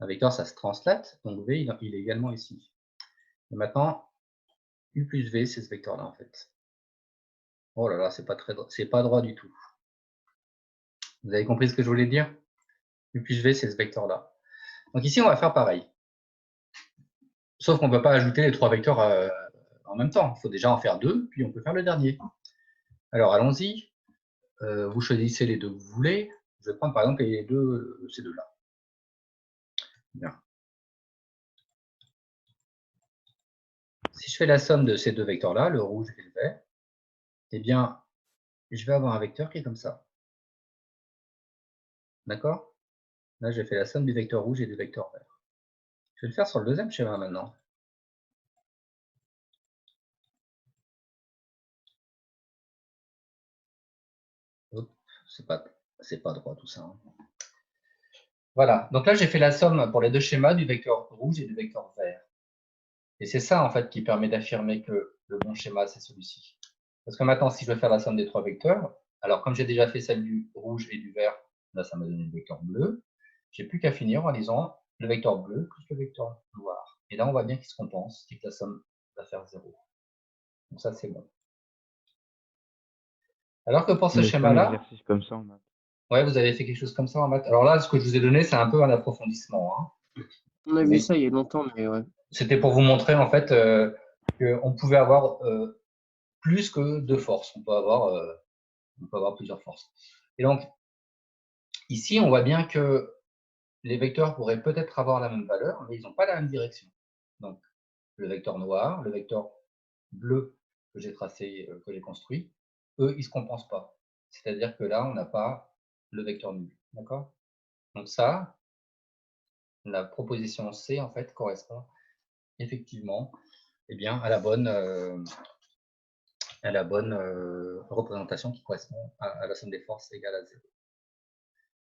Un vecteur, ça se translate, donc V, il est également ici. Et maintenant, U plus V, c'est ce vecteur-là, en fait. Oh là là, c'est pas droit du tout. Vous avez compris ce que je voulais dire? U plus V, c'est ce vecteur-là. Donc ici, on va faire pareil. Sauf qu'on ne peut pas ajouter les 3 vecteurs en même temps. Il faut déjà en faire 2, puis on peut faire le dernier. Alors, allons-y. Vous choisissez les 2 que vous voulez. Je vais prendre par exemple ces deux-là. Bien. Si je fais la somme de ces 2 vecteurs-là, le rouge et le vert, eh bien, je vais avoir un vecteur qui est comme ça. D'accord? Là, j'ai fait la somme du vecteur rouge et du vecteur vert. Je vais le faire sur le deuxième schéma maintenant. C'est pas droit tout ça. Hein. Voilà. Donc là, j'ai fait la somme pour les 2 schémas du vecteur rouge et du vecteur vert. Et c'est ça, en fait, qui permet d'affirmer que le bon schéma, c'est celui-ci. Parce que maintenant, si je veux faire la somme des 3 vecteurs, alors comme j'ai déjà fait celle du rouge et du vert, là, ça m'a donné le vecteur bleu. J'ai plus qu'à finir en disant le vecteur bleu plus le vecteur noir. Et là, on voit bien qu'ils se compensent et que la somme va faire 0. Donc ça, c'est bon. Alors que pour ce On avait fait un schéma-là, exercice comme ça en maths. ouais, vous avez fait quelque chose comme ça en maths. Alors là, ce que je vous ai donné, c'est un peu un approfondissement. Hein. On a vu ça il y a longtemps, mais ouais. C'était pour vous montrer en fait qu'on pouvait avoir plus que 2 forces. On peut avoir plusieurs forces. Et donc, ici, on voit bien que les vecteurs pourraient peut-être avoir la même valeur, mais ils n'ont pas la même direction. Donc, le vecteur noir, le vecteur bleu que j'ai tracé, que j'ai construit, eux, ils ne se compensent pas. C'est-à-dire que là, on n'a pas le vecteur nul. D'accord? Donc ça, la proposition C, en fait, correspond effectivement eh bien, à la bonne représentation qui correspond à la somme des forces égale à 0.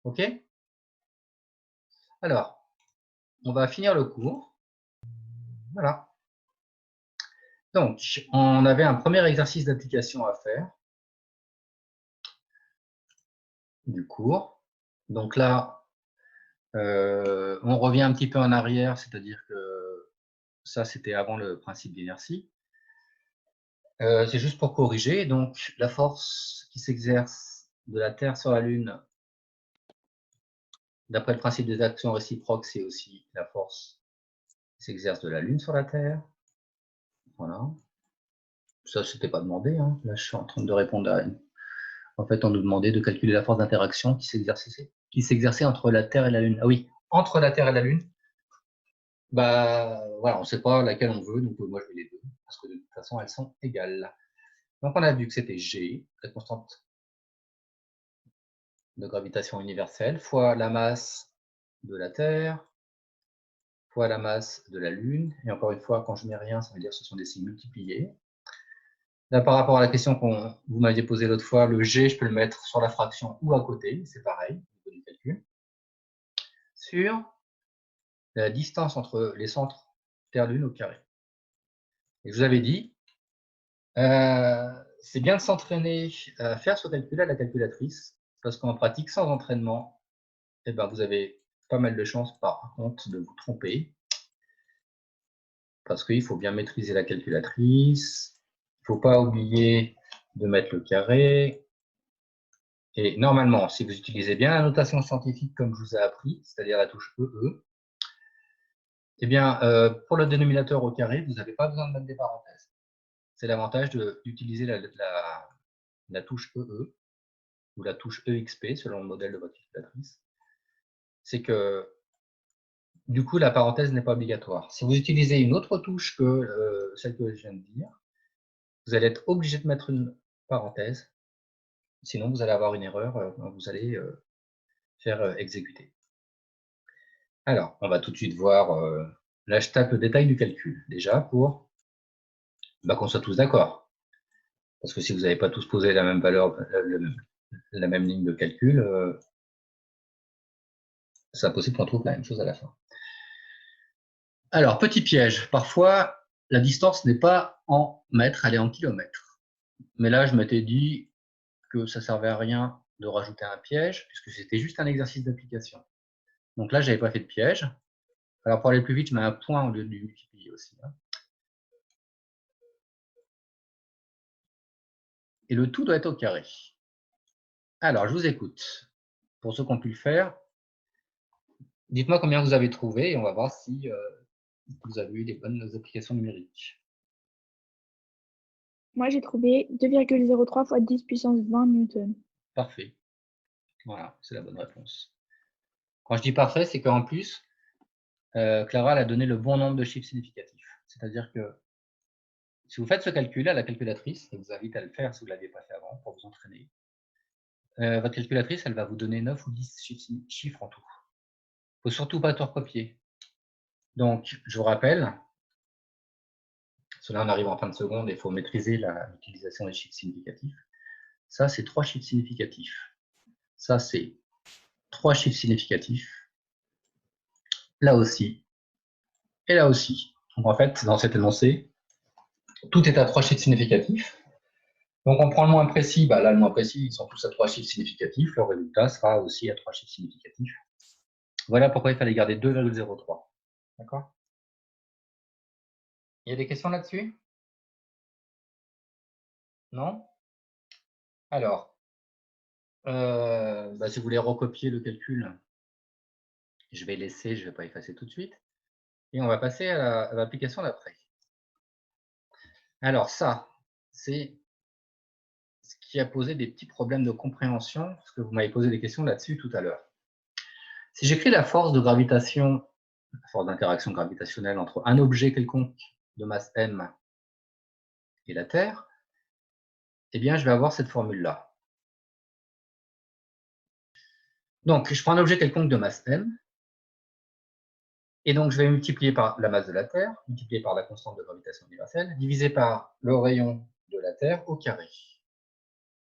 OK? Alors, on va finir le cours. Voilà. Donc, on avait un premier exercice d'application à faire du cours. Donc là, on revient un petit peu en arrière, c'est-à-dire que ça, c'était avant le principe d'inertie. C'est juste pour corriger. Donc, la force qui s'exerce de la Terre sur la Lune, d'après le principe des actions réciproques, c'est aussi la force qui s'exerce de la Lune sur la Terre. Voilà. Ça, c'était pas demandé. Hein. Là, je suis en train de répondre à une... En fait, on nous demandait de calculer la force d'interaction qui s'exerçait entre la Terre et la Lune. Ah oui, entre la Terre et la Lune. Bah, voilà, on ne sait pas laquelle on veut, donc moi je mets les deux, parce que de toute façon, elles sont égales. Donc, on a vu que c'était G, la constante de gravitation universelle, fois la masse de la Terre, fois la masse de la Lune. Et encore une fois, quand je mets rien, ça veut dire que ce sont des signes multipliés. Là, par rapport à la question que vous m'aviez posée l'autre fois, le G, je peux le mettre sur la fraction ou à côté, c'est pareil, au niveau du calcul. Sur la distance entre les centres Terre-Lune au carré. Et je vous avais dit, c'est bien de s'entraîner à faire ce calcul à la calculatrice, parce qu'en pratique, sans entraînement, eh ben, vous avez pas mal de chances, par contre, de vous tromper. Parce qu'il faut bien maîtriser la calculatrice. Il ne faut pas oublier de mettre le carré. Et normalement, si vous utilisez bien la notation scientifique comme je vous ai appris, c'est-à-dire la touche EE, eh bien, pour le dénominateur au carré, vous n'avez pas besoin de mettre des parenthèses. C'est l'avantage d'utiliser la touche EE ou la touche EXP, selon le modèle de votre calculatrice. C'est que, du coup, la parenthèse n'est pas obligatoire. Si vous utilisez une autre touche que celle que je viens de dire, vous allez être obligé de mettre une parenthèse Sinon, vous allez avoir une erreur quand vous allez faire exécuter. Alors, on va tout de suite voir, là je tape le détail du calcul, déjà pour qu'on soit tous d'accord. Parce que si vous n'avez pas tous posé la même valeur, la même ligne de calcul, c'est impossible qu'on trouve la même chose à la fin. Alors, petit piège, parfois la distance n'est pas en mètres, elle est en kilomètres. Mais là, je m'étais dit que ça ne servait à rien de rajouter un piège, puisque c'était juste un exercice d'application. Donc là, je n'avais pas fait de piège. Alors, pour aller plus vite, je mets un point au lieu du multiplier aussi. Et le tout doit être au carré. Alors, je vous écoute. Pour ceux qui ont pu le faire, dites-moi combien vous avez trouvé et on va voir si vous avez eu des bonnes applications numériques. Moi, j'ai trouvé 2,03 fois 10 puissance 20 newtons. Parfait. Voilà, c'est la bonne réponse. Quand je dis parfait, c'est qu'en plus, Clara elle a donné le bon nombre de chiffres significatifs. C'est-à-dire que si vous faites ce calcul à la calculatrice, je vous invite à le faire si vous ne l'aviez pas fait avant pour vous entraîner, votre calculatrice, elle va vous donner 9 ou 10 chiffres en tout. Il ne faut surtout pas tout recopier. Donc, je vous rappelle, cela on arrive en fin de seconde et il faut maîtriser l'utilisation des chiffres significatifs. Ça, c'est 3 chiffres significatifs. Ça, c'est 3 chiffres significatifs. Là aussi. Et là aussi. Donc, en fait, dans cet énoncé, tout est à 3 chiffres significatifs. Donc, on prend le moins précis. Là, le moins précis, ils sont tous à 3 chiffres significatifs. Le résultat sera aussi à 3 chiffres significatifs. Voilà pourquoi il fallait garder 2,03. D'accord? Il y a des questions là-dessus? Non? Alors, si vous voulez recopier le calcul, je vais laisser, je ne vais pas effacer tout de suite. Et on va passer à l'application d'après. Alors ça, c'est ce qui a posé des petits problèmes de compréhension, parce que vous m'avez posé des questions là-dessus tout à l'heure. Si j'écris la force de gravitation, la force d'interaction gravitationnelle entre un objet quelconque de masse m et la Terre, eh bien, je vais avoir cette formule-là. Donc, je prends un objet quelconque de masse m, et donc je vais multiplier par la masse de la Terre, multiplier par la constante de gravitation universelle, divisé par le rayon de la Terre au carré.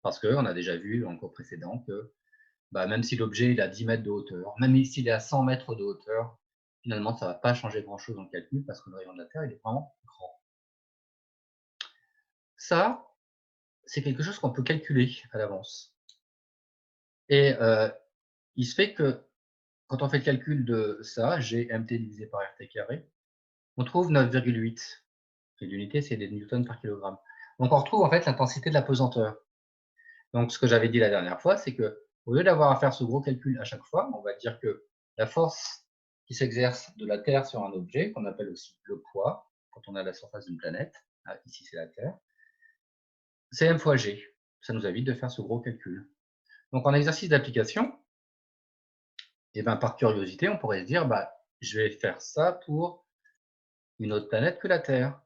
Parce qu'on a déjà vu en cours précédent que même si l'objet est à 10 mètres de hauteur, même s'il est à 100 mètres de hauteur, finalement, ça ne va pas changer grand-chose dans le calcul parce que le rayon de la Terre il est vraiment grand. Ça, c'est quelque chose qu'on peut calculer à l'avance. Et il se fait que quand on fait le calcul de ça, G mt divisé par RT carré, on trouve 9,8. Et l'unité, c'est des newtons par kilogramme. Donc on retrouve en fait l'intensité de la pesanteur. Donc ce que j'avais dit la dernière fois, c'est que au lieu d'avoir à faire ce gros calcul à chaque fois, on va dire que la force qui s'exerce de la Terre sur un objet, qu'on appelle aussi le poids, quand on est à la surface d'une planète, ici c'est la Terre, c'est m fois g. Ça nous évite de faire ce gros calcul. Donc en exercice d'application, par curiosité, on pourrait se dire, je vais faire ça pour une autre planète que la Terre.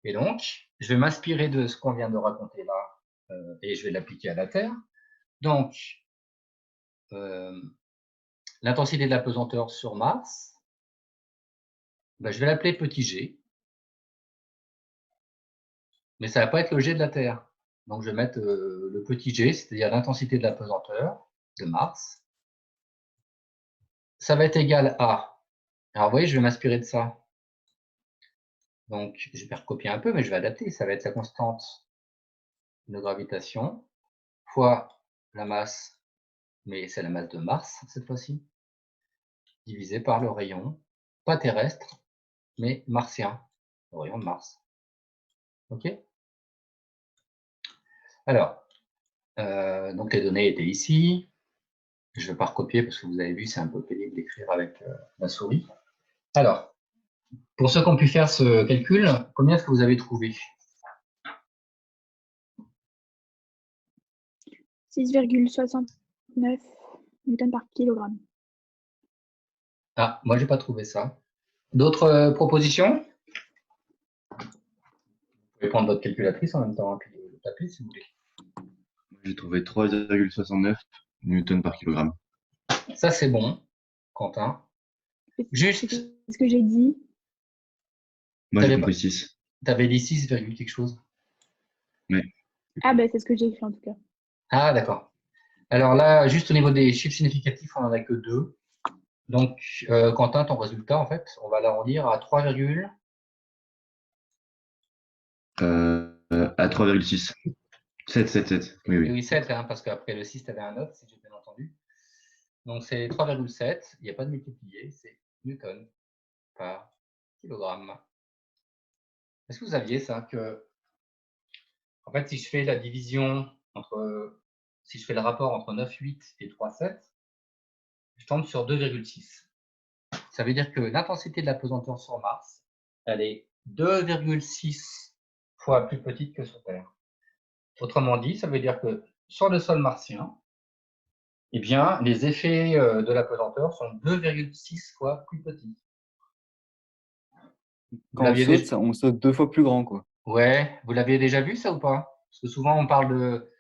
Et donc, je vais m'inspirer de ce qu'on vient de raconter là, et je vais l'appliquer à la Terre. Donc, l'intensité de la pesanteur sur Mars, je vais l'appeler petit g, mais ça ne va pas être le g de la Terre. Donc, je vais mettre le petit g, c'est-à-dire l'intensité de la pesanteur de Mars. Ça va être égal à, alors vous voyez, je vais m'inspirer de ça. Donc, je vais recopier un peu, mais je vais adapter. Ça va être la constante de gravitation fois la masse, mais c'est la masse de Mars cette fois-ci, divisé par le rayon, pas terrestre, mais martien, le rayon de Mars. OK? Alors, donc les données étaient ici. Je ne vais pas recopier parce que vous avez vu, c'est un peu pénible d'écrire avec la souris. Alors, pour ceux qui ont pu faire ce calcul, combien est-ce que vous avez trouvé? 6,69 newtons par kilogramme. Ah, moi, je n'ai pas trouvé ça. D'autres propositions? Vous pouvez prendre votre calculatrice en même temps, puis le taper si vous voulez. J'ai trouvé 3,69 newtons par kilogramme. Ça, c'est bon, Quentin. Juste, C'est ce que j'ai dit. Moi, j'ai T'avais compris 6. tu avais dit 6, quelque chose. Ah, ben c'est ce que j'ai écrit en tout cas. Ah, d'accord. Alors là, juste au niveau des chiffres significatifs, on n'en a que 2. Donc, Quentin, ton résultat, en fait, on va l'arrondir à 3, À 3,6. 7. Oui, oui. oui, 7, hein, parce qu'après le 6, tu avais un 9, si j'ai bien entendu. Donc, c'est 3,7. Il n'y a pas de multiplié, c'est newton par kilogramme. Est-ce que vous aviez ça que, en fait, si je fais la division si je fais le rapport entre 9,8 et 3,7, je tombe sur 2,6. Ça veut dire que l'intensité de la pesanteur sur Mars, elle est 2,6 fois plus petite que sur Terre. Autrement dit, ça veut dire que sur le sol martien, eh bien, les effets de la pesanteur sont 2,6 fois plus petits. Vous Quand on l'aviez saute, déjà... on saute 2 fois plus grand, quoi. Ouais, vous l'aviez déjà vu ça ou pas? Parce que souvent on parle de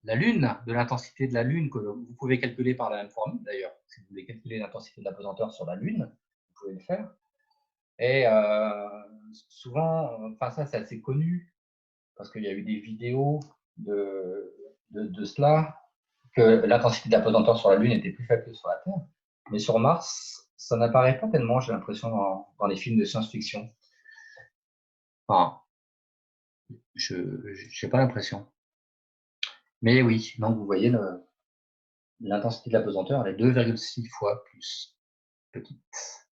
la Lune, de l'intensité de la Lune, que vous pouvez calculer par la même formule d'ailleurs. Si vous voulez calculer l'intensité de la pesanteur sur la Lune, vous pouvez le faire. Et souvent, enfin ça c'est assez connu, parce qu'il y a eu des vidéos de cela, que l'intensité de la pesanteur sur la Lune était plus faible que sur la Terre. Mais sur Mars, ça n'apparaît pas tellement, j'ai l'impression, dans les films de science-fiction. Enfin, je n'ai pas l'impression. Mais oui, donc vous voyez, l'intensité de la pesanteur, elle est 2,6 fois plus petite.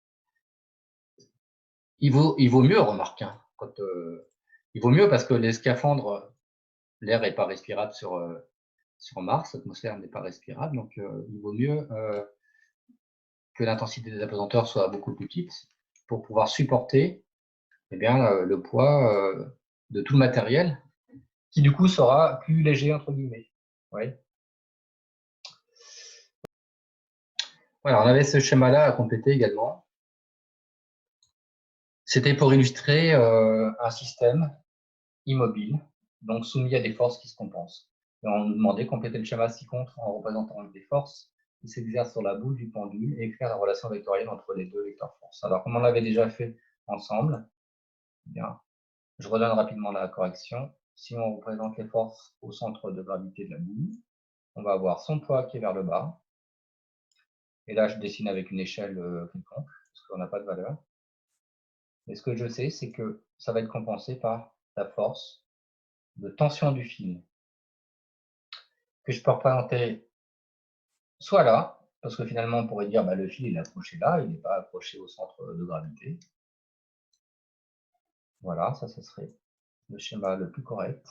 Il vaut mieux, remarque, hein, il vaut mieux parce que les scaphandres, l'air n'est pas respirable sur Mars, l'atmosphère n'est pas respirable, donc il vaut mieux que l'intensité de la pesanteur soit beaucoup plus petite pour pouvoir supporter eh bien, le poids de tout le matériel qui du coup sera plus léger entre guillemets. Ouais. Voilà, on avait ce schéma-là à compléter également. C'était pour illustrer un système immobile, donc soumis à des forces qui se compensent. Et on nous demandait de compléter le schéma ci-contre en représentant des forces qui s'exercent sur la boule du pendule et écrire la relation vectorielle entre les deux vecteurs force. Alors, comme on l'avait déjà fait ensemble, eh bien, je redonne rapidement la correction. Si on représente les forces au centre de gravité de la boule, on va avoir son poids qui est vers le bas. Et là, je dessine avec une échelle quelconque, parce qu'on n'a pas de valeur. Et ce que je sais, c'est que ça va être compensé par la force de tension du fil, que je peux représenter soit là, parce que finalement, on pourrait dire le fil est accroché là, il n'est pas accroché au centre de gravité. Voilà, ça serait le schéma le plus correct.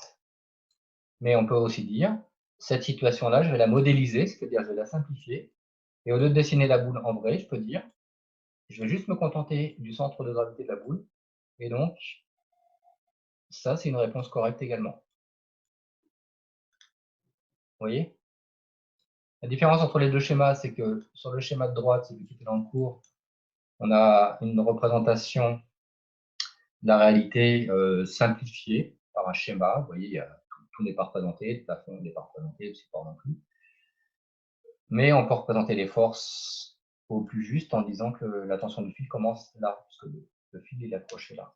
Mais on peut aussi dire, cette situation-là, je vais la modéliser, c'est-à-dire je vais la simplifier. Et au lieu de dessiner la boule en vrai, je peux dire, je vais juste me contenter du centre de gravité de la boule. Et donc, ça, c'est une réponse correcte également. Vous voyez? La différence entre les deux schémas, c'est que sur le schéma de droite, celui qui était dans le cours, on a une représentation de la réalité simplifiée par un schéma. Vous voyez, tout n'est pas représenté, le plafond n'est pas représenté, le support non plus. Mais on peut représenter les forces au plus juste en disant que la tension du fil commence là, parce que le fil est accroché là.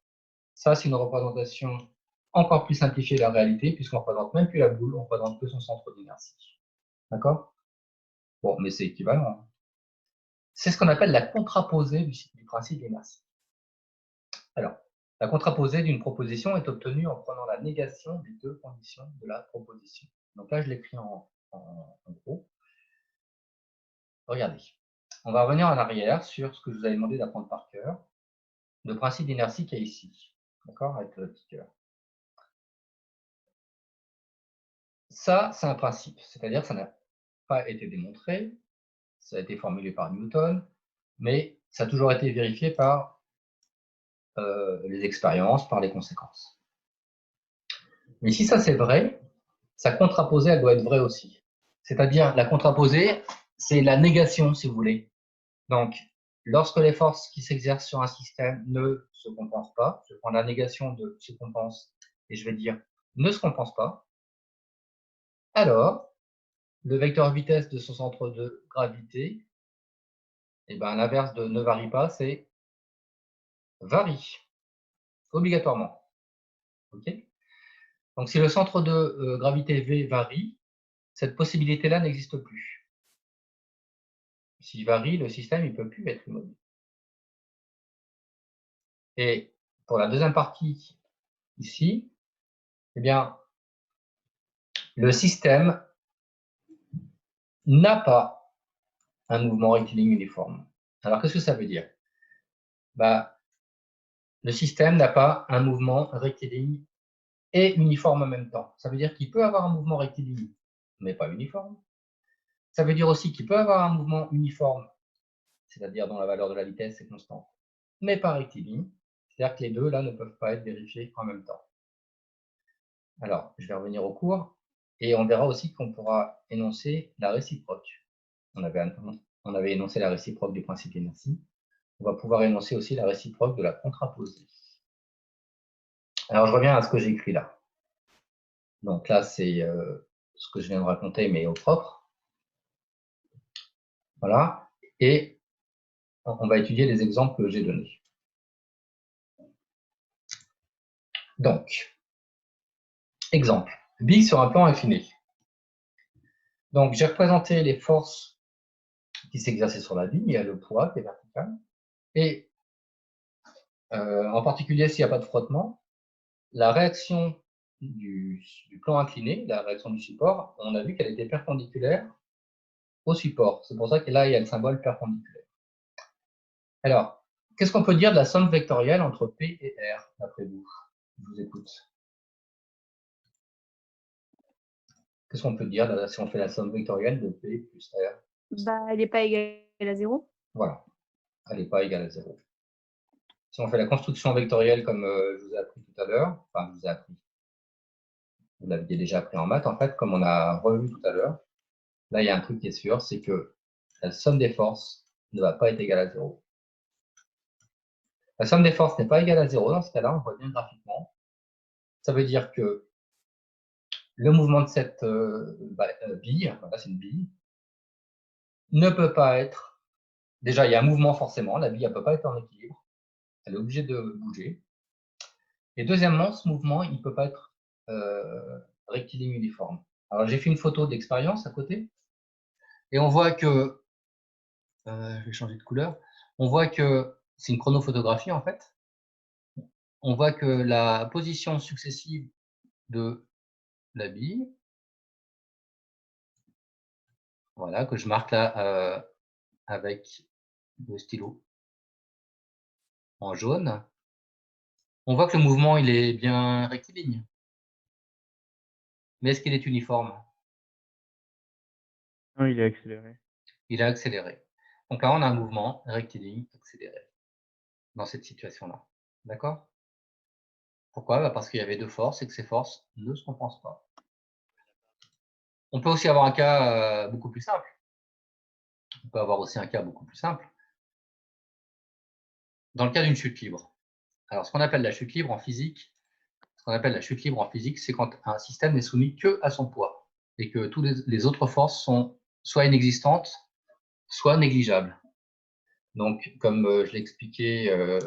Ça, c'est une représentation encore plus simplifiée de la réalité, puisqu'on ne représente même plus la boule, on représente que son centre d'inertie. D'accord? Bon, mais c'est équivalent. Hein. C'est ce qu'on appelle la contraposée du principe d'inertie. Alors, la contraposée d'une proposition est obtenue en prenant la négation des deux conditions de la proposition. Donc là, je l'écris en gros. Regardez. On va revenir en arrière sur ce que je vous avais demandé d'apprendre par cœur, le principe d'inertie qu'il y a ici. D'accord? Avec le petit cœur. Ça, c'est un principe. C'est-à-dire que ça n'a pas été démontré, ça a été formulé par Newton, mais ça a toujours été vérifié par les expériences, par les conséquences. Mais si ça c'est vrai, sa contraposée, elle doit être vraie aussi. C'est-à-dire, la contraposée, c'est la négation, si vous voulez. Donc, lorsque les forces qui s'exercent sur un système ne se compensent pas, je prends la négation de se compense et je vais dire ne se compense pas, alors le vecteur vitesse de son centre de gravité, et ben, l'inverse de ne varie pas, c'est varie, obligatoirement. OK? Donc, si le centre de gravité V varie, cette possibilité-là n'existe plus. S'il varie, le système ne peut plus être immobile. Et pour la deuxième partie, ici, eh bien, le système n'a pas un mouvement rectiligne uniforme. Alors, qu'est-ce que ça veut dire? Bah, le système n'a pas un mouvement rectiligne et uniforme en même temps. Ça veut dire qu'il peut avoir un mouvement rectiligne, mais pas uniforme. Ça veut dire aussi qu'il peut avoir un mouvement uniforme, c'est-à-dire dont la valeur de la vitesse est constante, mais pas rectiligne. C'est-à-dire que les deux, là, ne peuvent pas être vérifiés en même temps. Alors, je vais revenir au cours, et on verra aussi qu'on pourra énoncer la réciproque. On avait énoncé la réciproque du principe d'inertie. On va pouvoir énoncer aussi la réciproque de la contraposée. Alors, je reviens à ce que j'ai écrit là. Donc là, c'est ce que je viens de raconter, mais au propre. Voilà. Et on va étudier les exemples que j'ai donnés. Donc, exemple. Bille sur un plan incliné. Donc, j'ai représenté les forces qui s'exerçaient sur la bille. Il y a le poids qui est vertical. Et en particulier, s'il n'y a pas de frottement, la réaction du plan incliné, la réaction du support, on a vu qu'elle était perpendiculaire au support. C'est pour ça que là, il y a le symbole perpendiculaire. Alors, qu'est-ce qu'on peut dire de la somme vectorielle entre P et R, d'après vous? Je vous écoute. Qu'est-ce qu'on peut dire si on fait la somme vectorielle de P plus R? Bah, elle n'est pas égale à 0. Voilà, elle n'est pas égale à 0. Si on fait la construction vectorielle comme je vous ai appris tout à l'heure, enfin, je vous ai appris, vous l'aviez déjà appris en maths, en fait, comme on a revu tout à l'heure, là, il y a un truc qui est sûr, c'est que la somme des forces ne va pas être égale à 0. La somme des forces n'est pas égale à 0, dans ce cas-là, on voit bien graphiquement. Ça veut dire que le mouvement de cette bille, voilà, c'est une bille, ne peut pas être... Déjà, il y a un mouvement forcément, la bille ne peut pas être en équilibre, elle est obligée de bouger. Et deuxièmement, ce mouvement, il ne peut pas être rectiligne uniforme. Alors, j'ai fait une photo d'expérience à côté, et on voit que... je vais changer de couleur. On voit que c'est une chronophotographie, en fait. On voit que la position successive de la bille, voilà, que je marque là avec le stylo en jaune, on voit que le mouvement, il est bien rectiligne. Mais est-ce qu'il est uniforme? Non, il est accéléré. Il est accéléré. Donc là, on a un mouvement rectiligne accéléré dans cette situation-là. D'accord? Pourquoi? Bah parce qu'il y avait deux forces et que ces forces ne se compensent pas. On peut aussi avoir un cas beaucoup plus simple. On peut avoir aussi un cas beaucoup plus simple. Dans le cas d'une chute libre. Alors, ce qu'on appelle la chute libre en physique, c'est quand un système n'est soumis que à son poids et que toutes les autres forces sont soit inexistantes, soit négligeables. Donc, comme je l'ai expliqué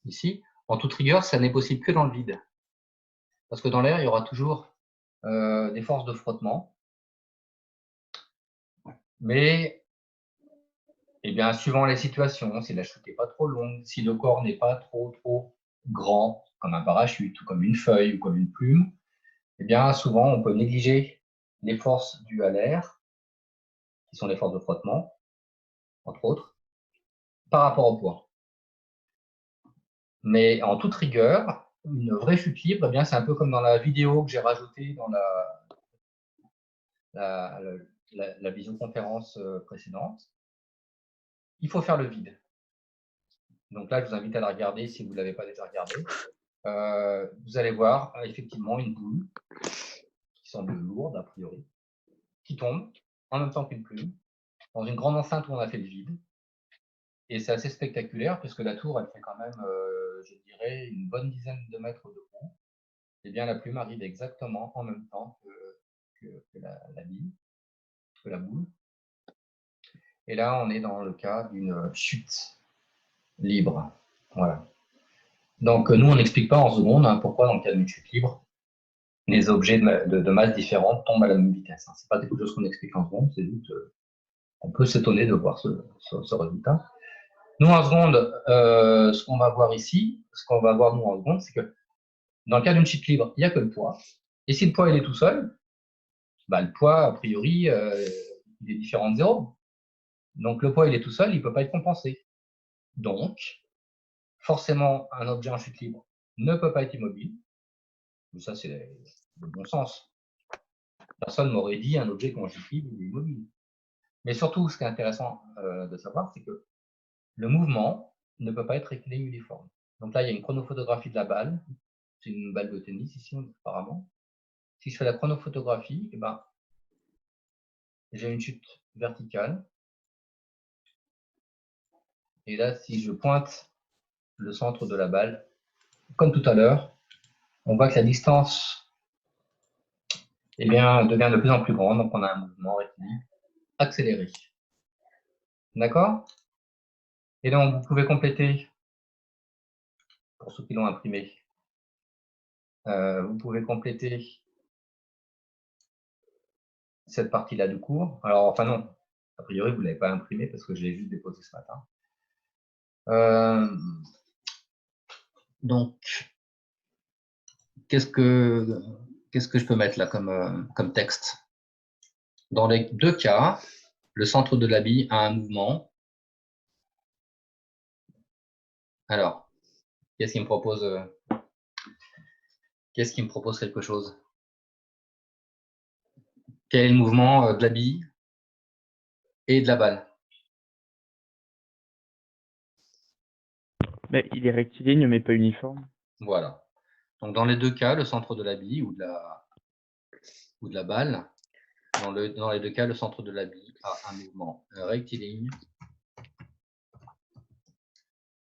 ici, en toute rigueur, ça n'est possible que dans le vide. Parce que dans l'air, il y aura toujours des forces de frottement. Mais, eh bien, suivant les situations, si la chute n'est pas trop longue, si le corps n'est pas trop grand, comme un parachute, ou comme une feuille, ou comme une plume, eh bien, souvent, on peut négliger les forces dues à l'air, qui sont les forces de frottement, entre autres, par rapport au poids. Mais en toute rigueur, une vraie chute libre, eh bien, c'est un peu comme dans la vidéo que j'ai rajoutée dans la visioconférence précédente. Il faut faire le vide. Donc là, je vous invite à la regarder si vous ne l'avez pas déjà regardée. Vous allez voir effectivement une boule qui semble lourde a priori, qui tombe en même temps qu'une plume, dans une grande enceinte où on a fait le vide. Et c'est assez spectaculaire puisque la tour, elle fait quand même, je dirais, une bonne dizaine de mètres de haut. Et bien la plume arrive exactement en même temps que la bille. que la boule. Et là, on est dans le cas d'une chute libre. Voilà. Donc, nous, on n'explique pas en seconde pourquoi, dans le cas d'une chute libre, les objets de masse différentes tombent à la même vitesse. Ce n'est pas quelque chose qu'on explique en seconde, c'est juste on peut s'étonner de voir ce résultat. Nous, en seconde, ce qu'on va voir ici, ce qu'on va voir nous en seconde, c'est que dans le cas d'une chute libre, il n'y a que le poids. Et si le poids il est tout seul, bah, le poids, a priori, il est différent de 0. Donc le poids il est tout seul, il ne peut pas être compensé. Donc, forcément, un objet en chute libre ne peut pas être immobile. Mais ça, c'est le bon sens. Personne ne m'aurait dit un objet qui est en chute libre il est immobile. Mais surtout, ce qui est intéressant de savoir, c'est que le mouvement ne peut pas être rectiligne uniforme. Donc là, il y a une chronophotographie de la balle. C'est une balle de tennis ici, apparemment. Si je fais la chronophotographie, eh ben, j'ai une chute verticale. Et là, si je pointe le centre de la balle, comme tout à l'heure, on voit que la distance eh bien, devient de plus en plus grande. Donc, on a un mouvement rectiligne accéléré. D'accord? Et donc, vous pouvez compléter, pour ceux qui l'ont imprimé, vous pouvez compléter cette partie-là du cours. Alors, enfin non, a priori, vous ne l'avez pas imprimé parce que je l'ai juste déposé ce matin. Donc, qu'est-ce que je peux mettre là comme texte? Dans les deux cas, le centre de la bille a un mouvement. Alors, qu'est-ce qui me propose quelque chose? Quel est le mouvement de la bille et de la balle? Mais il est rectiligne, mais pas uniforme. Voilà. Donc, dans les deux cas, le centre de la bille ou de la balle, dans les deux cas, le centre de la bille a un mouvement rectiligne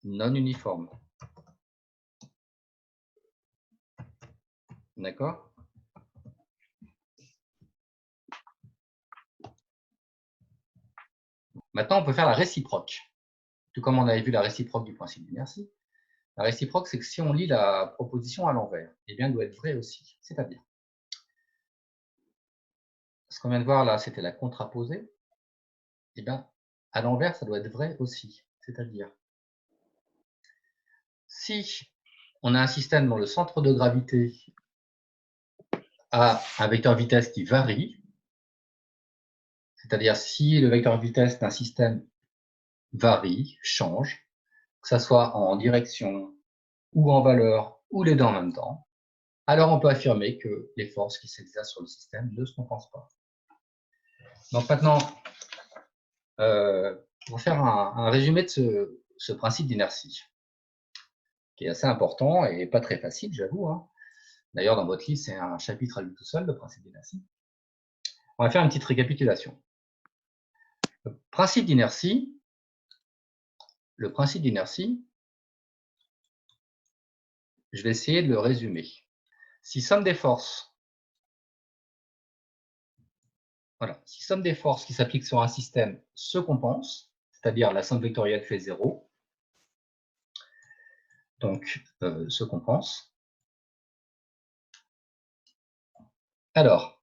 non uniforme. D'accord? Maintenant, on peut faire la réciproque. Tout comme on avait vu la réciproque du principe d'inertie. La réciproque, c'est que si on lit la proposition à l'envers, eh bien, elle doit être vraie aussi. C'est-à-dire, ce qu'on vient de voir là, c'était la contraposée. Eh bien, à l'envers, ça doit être vrai aussi. C'est-à-dire, si on a un système dont le centre de gravité a un vecteur vitesse qui varie, c'est-à-dire si le vecteur vitesse d'un système varie, change, que ce soit en direction ou en valeur, ou les deux en même temps, alors on peut affirmer que les forces qui s'exercent sur le système ne se compensent pas. Donc maintenant, pour faire un résumé de ce principe d'inertie, qui est assez important et pas très facile, j'avoue. Hein. D'ailleurs, dans votre livre, c'est un chapitre à lui tout seul, le principe d'inertie. On va faire une petite récapitulation. Le principe d'inertie, je vais essayer de le résumer. Si somme des forces, si somme des forces qui s'appliquent sur un système se compense, c'est-à-dire la somme vectorielle fait 0, donc se compense. Alors,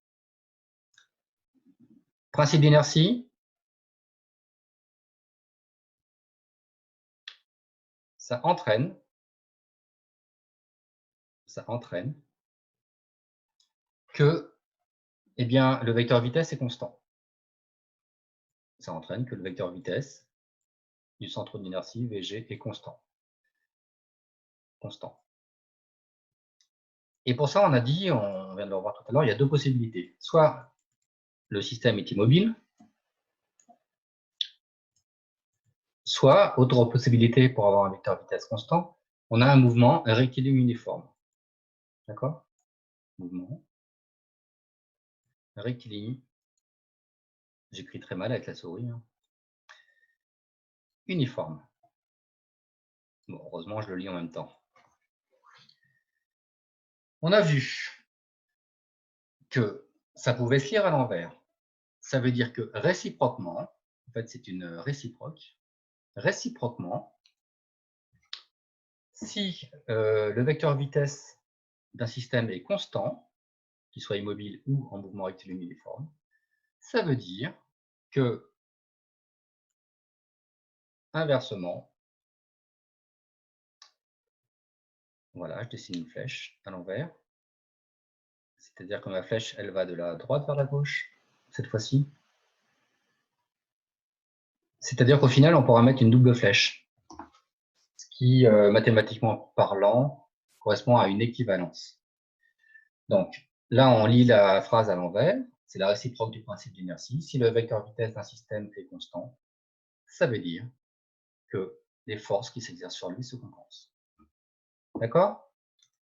principe d'inertie, ça entraîne que eh bien, le vecteur vitesse est constant. Ça entraîne que le vecteur vitesse du centre d'inertie, Vg, est constant. Et pour ça, on a dit, on vient de le voir tout à l'heure, il y a deux possibilités. Soit le système est immobile, soit, autre possibilité pour avoir un vecteur vitesse constant, on a un mouvement rectiligne uniforme. D'accord? Mouvement rectiligne. J'écris très mal avec la souris. Hein. Uniforme. Bon, heureusement, je le lis en même temps. On a vu que ça pouvait se lire à l'envers. ça veut dire que réciproquement, en fait, c'est une réciproque. Réciproquement, si le vecteur vitesse d'un système est constant, qu'il soit immobile ou en mouvement rectiligne uniforme, ça veut dire que, inversement, voilà, je dessine une flèche à l'envers, c'est-à-dire que ma flèche, elle va de la droite vers la gauche, cette fois-ci. C'est-à-dire qu'au final, on pourra mettre une double flèche, ce qui, mathématiquement parlant, correspond à une équivalence. Donc, là, on lit la phrase à l'envers, c'est la réciproque du principe d'inertie. Si le vecteur vitesse d'un système est constant, ça veut dire que les forces qui s'exercent sur lui se compensent. D'accord?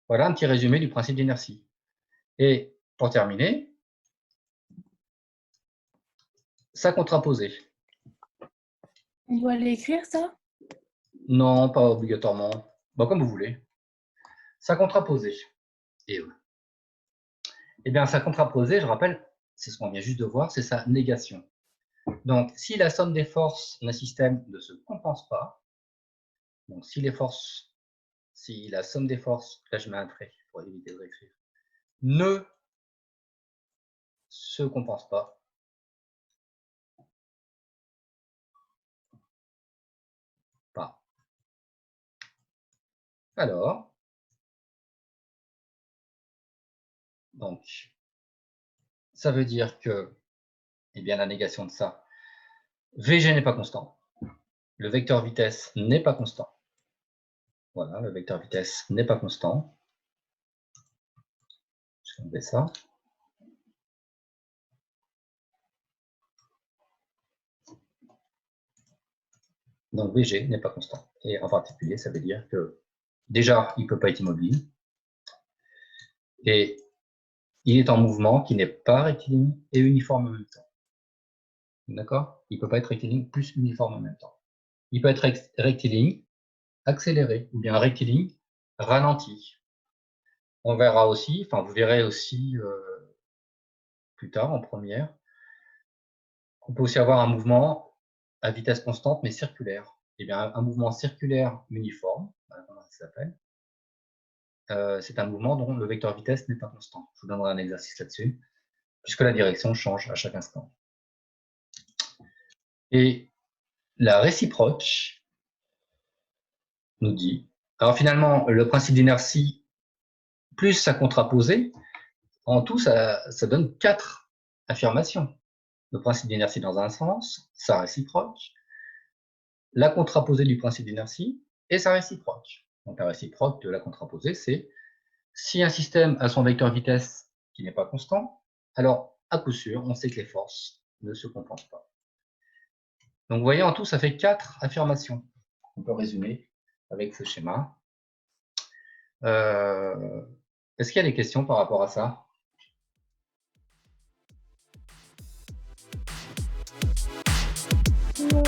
Voilà un petit résumé du principe d'inertie. Et pour terminer, sa contraposée. On doit l'écrire, ça? Non, pas obligatoirement. Bon, comme vous voulez. Sa contraposée. Eh bien, sa contraposée, je rappelle, c'est ce qu'on vient juste de voir, c'est sa négation. Donc, si la somme des forces d'un système ne se compense pas, donc si la somme des forces, là je mets un trait pour éviter de réécrire, ne se compense pas, alors, donc, ça veut dire que, eh bien, la négation de ça, VG n'est pas constant, le vecteur vitesse n'est pas constant. Voilà, le vecteur vitesse n'est pas constant. Je vais enlever ça. Donc VG n'est pas constant. Et en particulier, ça veut dire que déjà, il ne peut pas être immobile. Et il est en mouvement qui n'est pas rectiligne et uniforme en même temps. D'accord? Il ne peut pas être rectiligne plus uniforme en même temps. Il peut être rectiligne accéléré ou bien rectiligne ralenti. On verra aussi, enfin vous verrez aussi plus tard en première, qu'on peut aussi avoir un mouvement à vitesse constante mais circulaire. Eh bien, un mouvement circulaire uniforme, voilà comment ça s'appelle, c'est un mouvement dont le vecteur vitesse n'est pas constant. Je vous donnerai un exercice là-dessus, puisque la direction change à chaque instant. Et la réciproque nous dit, alors finalement, le principe d'inertie plus sa contraposée, en tout, ça donne 4 affirmations. Le principe d'inertie dans un sens, sa réciproque, la contraposée du principe d'inertie et sa réciproque. Donc la réciproque de la contraposée, c'est si un système a son vecteur vitesse qui n'est pas constant, alors à coup sûr, on sait que les forces ne se compensent pas. Donc vous voyez, en tout, ça fait 4 affirmations. On peut résumer avec ce schéma. Est-ce qu'il y a des questions par rapport à ça? Non.